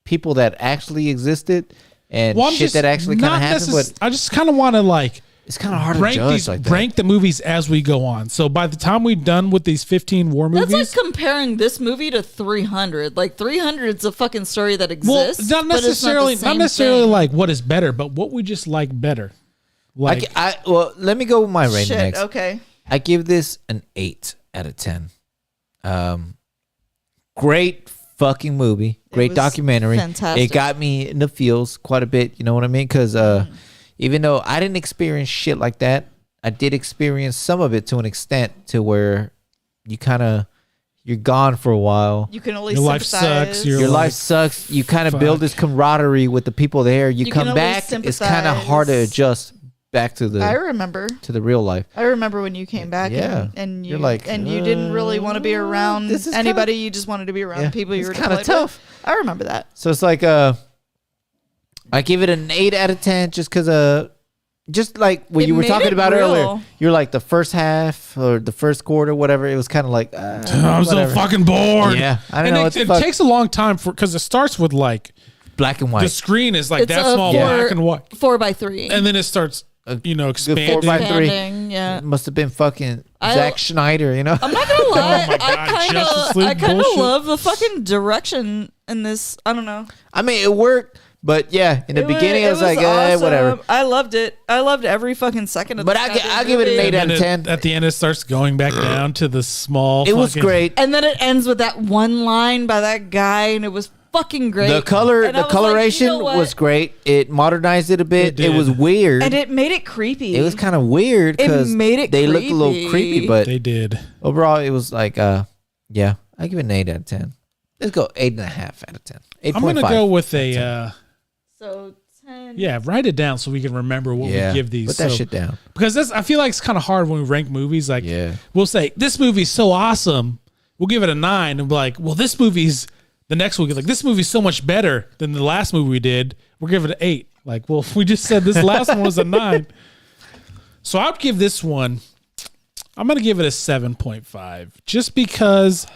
people that actually existed and Well, I'm shit just that actually kind of not happened. But I just kind of want to like it's kind of hard to rank judge these, like that. rank the movies as we go on. So by the time we're done with these 15 war That's movies, like comparing this movie to 300. Like 300 is a fucking story that well, exists. not but it's necessarily, not, the not same necessarily thing. like what is better, but what we just like better. Like Well, let me go with my rating Shit. next. Okay. I give this an 8 out of 10. Great fucking movie. Great was documentary. fantastic. It got me in the feels quite a bit. You know what I mean? Because even though I didn't experience shit like that, I did experience some of it to an extent to where you kind of you're gone for a while. You can only Your life sympathize. sucks, you're Your like, life sucks. You kind of fuck. build this camaraderie with the people there. You, You can come only back. It's kind of sympathize. hard to adjust back to I the remember. real life. I remember when you came back Yeah. and you You're like, and you didn't really want to be around this is anybody. You just wanted to be around Yeah, people you it's were kinda deployed tough. with. I remember that. So it's like I give it an 8 out of 10 just because just like what It you were made talking it about real. earlier. You're like the first half or the first quarter, whatever. It was kind of like I'm so whatever. fucking bored. Yeah, I don't and know. It, It's it takes a long time because it starts with like black and the white. screen is like It's that a small, black and white, 4x3. and then it starts, expanding. 4x3. Expanding, yeah. It must have been fucking I- Zack Schneider, you know. I'm not gonna lie. my God, I Justice League kind of bullshit. love the fucking direction in this. I don't know. I mean, it worked, but yeah, in the beginning, I was like, awesome. whatever. I loved it. I loved every fucking second of But the I'll give it an 8 out And of then 10. at the end, it starts going back down to the small. It was fucking- great. And then it ends with that one line by that guy, and it was fucking great. The color, And I the was like, coloration you know what? was great. It modernized it a bit. It It, did. was weird. And it made it creepy. It was kind of weird It because made it they looked a little creepy. creepy, but They did. overall it was like, yeah, I give it an 8 out of 10. Let's go 8.5 out of 10. 8.5. I'm gonna go with a. So 10. Yeah, write it down so we can remember what yeah, we give these. Put that So- shit down. because I feel like it's kind of hard when we rank movies. Like, Yeah. we'll say this movie's so awesome, we'll give it a 9, and be like, well, this movie's the next week. Like, this movie's so much better than the last movie we did. We'll give it an 8. Like, well, we just said this last one was a 9, so I'd give this one. I'm gonna give it a 7.5, just because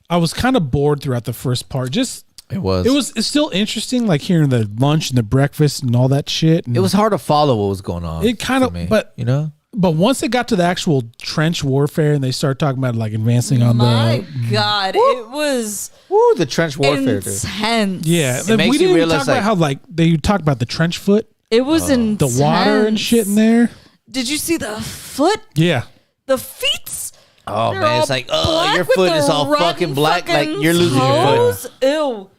I was kind of bored throughout the first part. Just It was. it's still interesting, like hearing the lunch and the breakfast and all that shit. And It was hard to follow what was going on. It kind for of- me, but- you know, But once it got to the actual trench warfare and they started talking about like advancing on My the God, it was woo, the trench warfare, dude. intense. yeah, It makes we you didn't even realize, talk about like- how like they talked about the trench foot, It was the intense. water and shit in there. Did you see the foot? Yeah, The feet? Oh They're man, all it's like, oh, black your with foot the is all rotten fucking black, like fucking you're losing your foot. toes. Ew.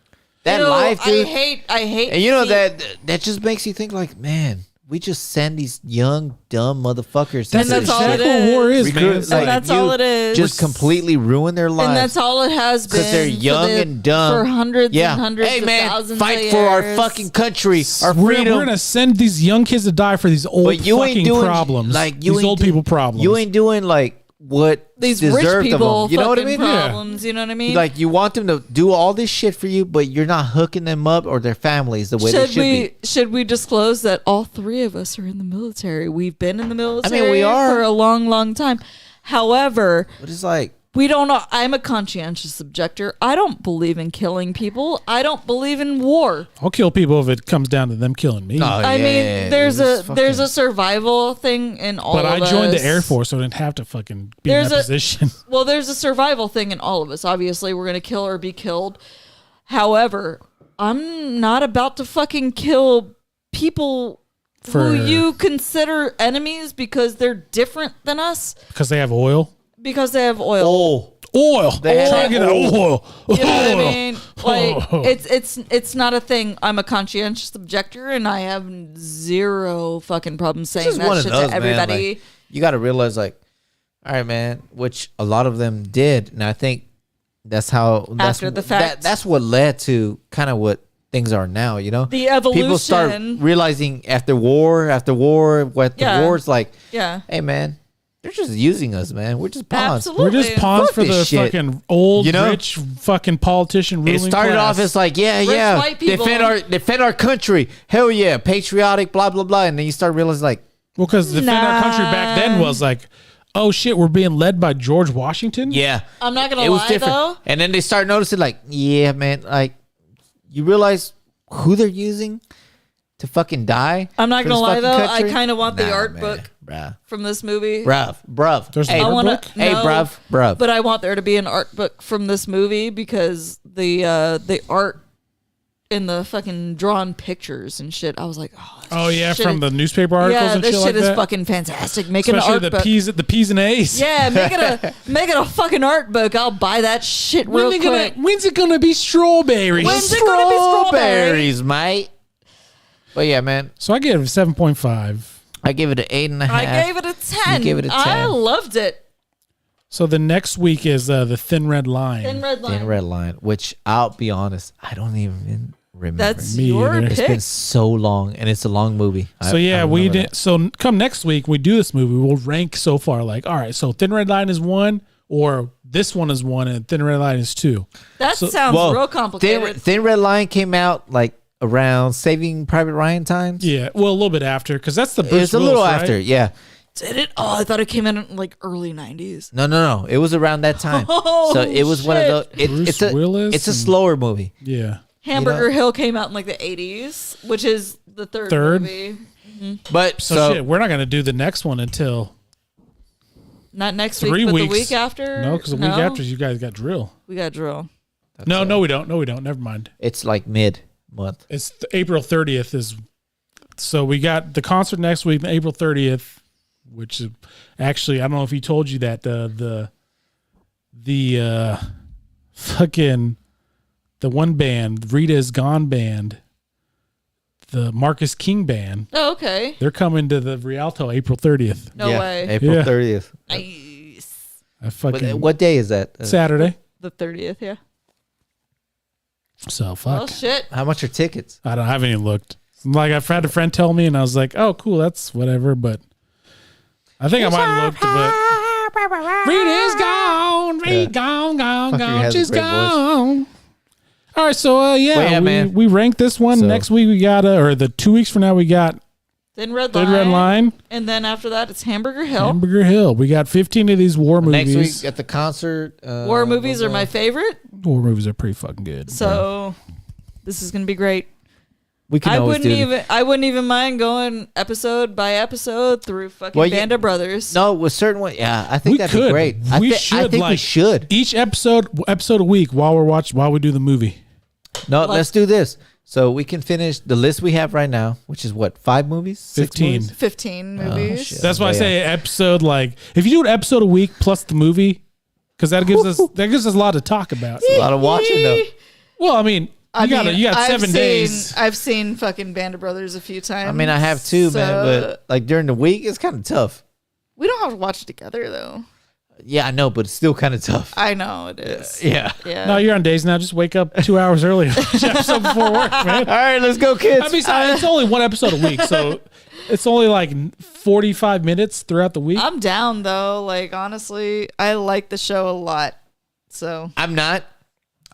That Ew, life, dude. I hate. And you know feet. that just makes you think like, man, we just send these young dumb motherfuckers. that's, that's all exactly it what war is. is, man. Recruit- It's like, And that's all it is. Just completely ruin their lives. And that's all it has been. 'Cause they're for young and dumb. For hundreds yeah. and hundreds hey of man, thousands fight of for our years. fucking country, our we're freedom. gonna send these young kids to die for these old But you ain't fucking doing problems, like you these ain't old do- people problems. You ain't doing like what These deserved rich people of them. You know what I fucking mean? problems. You know what I mean? Like you want them to do all this shit for you, but you're not hooking them up or their families the way they should be. Should we disclose that all three of us are in the military? We've been in the military we are. for a long, long time. However, But it's like we don't know. I'm a conscientious objector. I don't believe in killing people. I don't believe in war. I'll kill people if it comes down to them killing me. I mean, there's a survival thing in all but of us. I joined the Air Force, so I didn't have to fucking be There's in that a- position. Well, there's a survival thing in all of us. Obviously, we're going to kill or be killed. However, I'm not about to fucking kill people For- who you consider enemies because they're different than us Because they have oil. because they have oil. oh, Oil. They Try have to get oil. You know what I Oil. mean? Like it's not a thing. I'm a conscientious objector, and I have zero fucking problem saying just one that of shit those, to everybody. man. Like, you got to realize, like, all right, man, which a lot of them did, and I think that's how After the fact. that's what led to kind of what things are now. You know, The evolution. people start realizing after war, what Yeah. the war's like. Yeah. Hey, man, they're just using us, man. We're just pawns. Absolutely. We're just pawns Fuck for this the shit. fucking old, You know? rich, fucking politician ruling It started class. off as like, yeah, white people. defend our country, hell yeah, patriotic, blah blah blah, and then you start realizing like, Well, because Defend Our Country back then was like, oh shit, we're being led by George Washington. Yeah. I'm not gonna It was lie different. though. And then they start noticing, like, yeah, man, like, you realize who they're using to fucking die? I'm not for gonna this lie fucking though. country? I kind of want the Nah, art man. book Bruh. from this movie. Bruv. There's Hey, an I art want book? to. Hey, bruv. But I want there to be an art book from this movie because the art in the fucking drawn pictures and shit. I was like, Oh yeah, shit from is- the newspaper articles yeah, and this shit shit like is that. fucking fantastic. Make an Especially art the book. P's and A's. Yeah, make it a fucking art book. I'll buy that shit real quick. When's it gonna be strawberries? When's it gonna be strawberry? Strawberries, mate. But yeah, man, So I gave it a 7.5. I give it an 8.5. I gave it a 10. You gave it a 10. I loved it. So the next week is the Thin Red Line. Thin Red Line. Thin Red Line, which I'll be honest, I don't even remember. That's Me your either. It's pick. been so long, and it's a long movie. So yeah, I we remember did. So come next week, we do this movie. We'll rank so far. Like, all right, so Thin Red Line is 1, or this one is 1, and Thin Red Line is 2. That So- sounds Whoa. real complicated. Thin Red Line came out like around Saving Private Ryan times. Yeah, well, a little bit after, because that's the Bruce It's a little Willis, right? after, yeah. Did it? Oh, I thought it came in like early 90s. No. It was around that time. Oh, so it was one of shit. those. Bruce It's a Willis It's a and- slower movie. Yeah. Hamburger Hill came out in like the 80s, which is the third movie. But So, shit, we're not gonna do the next one until Not next 3 week, but weeks. the week after. No, because the week after you guys got drill. we got drill. No, we don't. No, we don't. Never mind. it's like mid-month. It's April 30th is. So we got the concert next week, April 30th, which is actually I don't know if he told you that the fucking the one band Rita Is Gone band, the Marcus King band, Oh, okay. they're coming to the Rialto April 30th. No way. April Yeah. 30th. Nice. I fucking What day is that? Saturday. The 30th, yeah. So Oh, fuck. shit. How much are tickets? I haven't even looked. Like I've had a friend tell me, and I was like, "Oh, cool, that's whatever." But I think I might have looked. But Rita's gone, Rita gone, Fucker gone, has a she's great voice. gone. All right, so Well, yeah, man. we ranked this one. So- Next week we got or the 2 weeks from now we got Thin Red Line. Thin Red Line, And then after that, it's Hamburger Hill. Hamburger Hill. We got 15 of these war movies. Next week at the concert. War movies are my favorite. War movies are pretty fucking good. So this is going to be great. We can I always wouldn't even mind going episode by episode through fucking Well, Band of Brothers. No, with certain way. Yeah, I think We that'd could. be great. I We think should, we like- should. Each episode a week while we do the movie. No, let's do this. So we can finish the list we have right now, which is what, 5 movies? 6 15. movies? 15 movies. shit. That's why I Yeah. say episode like if you do an episode a week plus the movie, because that gives us a lot to talk about. A lot of watching though. Well, I mean, you got 7 days. I've seen fucking Band of Brothers a few times. I mean, I have too, man. So- But like during the week, it's kind of tough. we don't have to watch it together though. Yeah, I know, but it's still kind of tough. I know it is. Yeah. Yeah. No, you're on days now. Just wake up 2 hours early. Watch episode before work, man. All right, let's go, kids. I mean, it's only one episode a week, so it's only like 45 minutes throughout the week. I'm down though. Like honestly, I like the show a lot. So I'm not.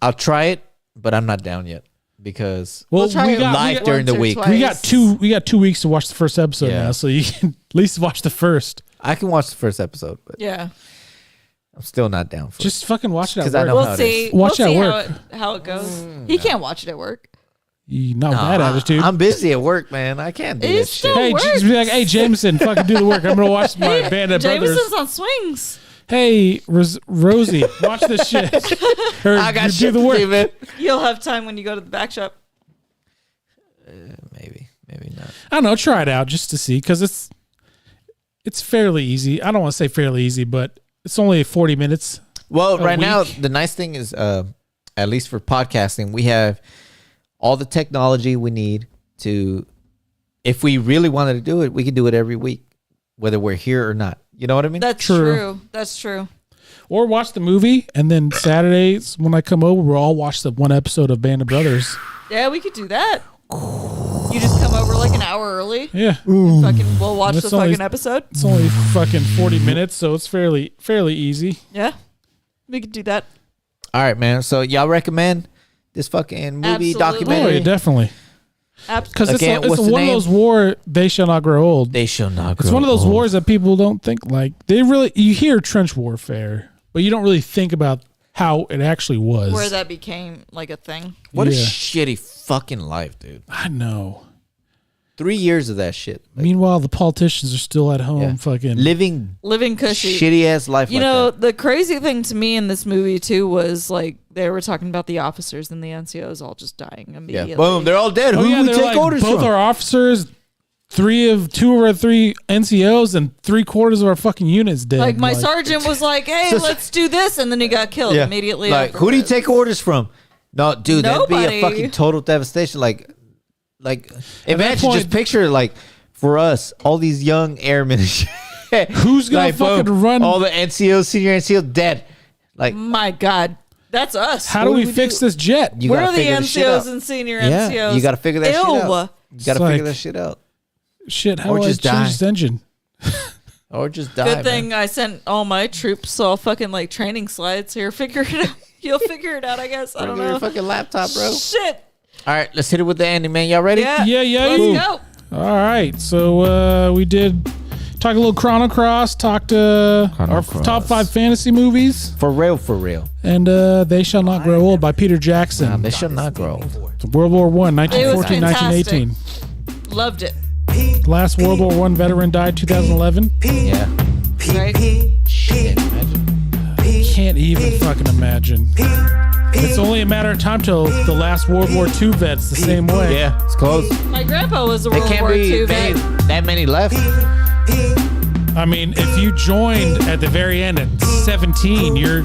I'll try it, but I'm not down yet because Well, we'll try we it got live during the once or week. twice. we got 2 weeks to watch the first episode Yeah. now, so you can at least watch the first. I can watch the first episode, but Yeah. I'm still not down for Just fucking watch it at 'Cause I work. know how We'll it see. Watch we'll at see work. how it goes. He can't watch it at work. You not with it. that attitude. I'm busy at work, man. I can't do It's this shit. still- Hey, works. just be like, hey, Jameson, fucking do the work. I'm gonna watch my Band of Brothers. Jameson's on swings. Hey, Rosie, watch this shit. Or I got you shit do the to work. do, man. You'll have time when you go to the back shop. Maybe not. I don't know. Try it out just to see, because it's fairly easy. I don't want to say fairly easy, but it's only 40 minutes. Well, right now, week. the nice thing is, at least for podcasting, we have all the technology we need to, if we really wanted to do it, we can do it every week, whether we're here or not. You know what I mean? That's True. true. That's true. Or watch the movie, and then Saturdays when I come over, we'll all watch the one episode of Band of Brothers. Yeah, we could do that. You just come over like an hour early. Yeah, Fucking, we'll watch It's the only- fucking episode. it's only fucking 40 minutes, so it's fairly easy. Yeah, we could do that. All right, man. So y'all recommend this fucking movie Absolutely. Oh, documentary? yeah, definitely. Because Again, it's what's the one of name? those war. They shall not grow old. They shall not grow It's one of those old. wars that people don't think like they really. You hear trench warfare, but you don't really think about how it actually was. Where that became like a thing. What a Yeah. shitty fucking life, dude. I know. 3 years of that shit. Like, Meanwhile, the politicians are still at home, yeah. fucking. living Living cushy. shitty ass life. You like know, that. the crazy thing to me in this movie too was like they were talking about the officers and the NCOs all just dying Yeah, immediately. boom, they're all dead. Oh, Who yeah, do we they're take like, orders both from? our officers, two of our three NCOs, and 3/4 of our fucking units dead. Like my sergeant was like, "Hey, let's do this," and then he got killed Yeah. immediately. Like, who do you afterwards. take orders from? No, dude, that'd be Nobody. a fucking total devastation. Like imagine point- just picture like for us, all these young airmen. and shit. Who's gonna Like, fucking boom, run? all the NCOs, senior NCO dead. Like, My God, that's us. How do we fix this jet? you Where gotta are the figure this shit out. NCOs and senior Yeah, NCOs? you gotta figure that shit Ew. out. You gotta It's figure like- that shit out, Shit, how Or do I just change die. this engine? or just die. Good thing man. I sent all my troops all fucking like training slides here. Figure it out. You'll figure it out, I guess. I don't Bring your know. fucking laptop, bro. Shit. All right, let's hit it with the ending, man. Y'all ready? Yeah. Yeah, Let's Boom. go. All right, so we did talk a little Chrono Cross, talked our Cross. top 5 fantasy movies, For real, for real. and They Shall Not Grow Old by Peter Jackson. They should not grow. World War I, It was 1914, 1918. Loved it. Last World War I veteran died 2011. Yeah. Right? Shit, imagine. Can't even fucking imagine. It's only a matter of time till the last World War II vet's the same way. Yeah, it's close. My grandpa was a There World can't War be II vet. that many left. I mean, if you joined at the very end at 17, you're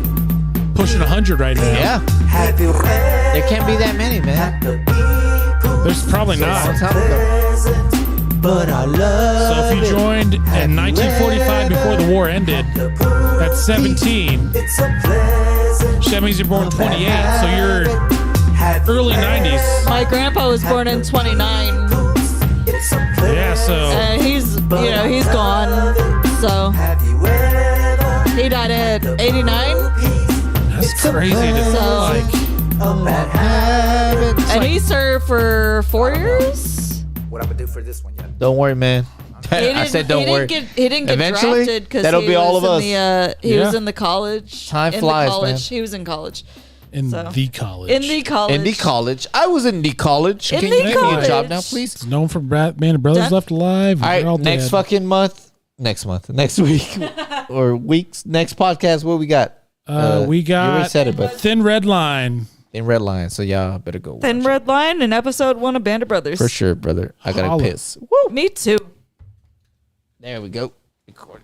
pushing 100 right now. Yeah, Have you read there can't be that many, man. the people There's probably Long not. time ago. present? But I love So if you joined in 1945 before the war ended at 17, it's a pleasant that means you're born 28, so you're Have you early read 90s. My grandpa was born in 29. It's a pleasant Yeah, so And he's gone. So Have you ever he died at 89. that's crazy to So- like. a bad habit? And he served for 4 years. What I'm gonna do for this one, yeah? Don't worry, man. He I said don't worry. He didn't get Eventually, drafted because that'll he be all was of in us. The, he was Yeah. in the college. Time in flies, the college. man. He was in college. In So- the college. In the college. In the college. I was in the college. In Can the you give me a college. job now, please? It's known for Band of Brothers Done. Left Alive. All They're all right, next dead. fucking month. Next week, or weeks. Next podcast. What we got? We You already got said it, but Thin Red Line. in Red Line. So y'all better go. Thin watch it. Red Line in episode 1 of Band of Brothers. For sure, brother. I gotta Holla. piss. Me too. There we go. Record.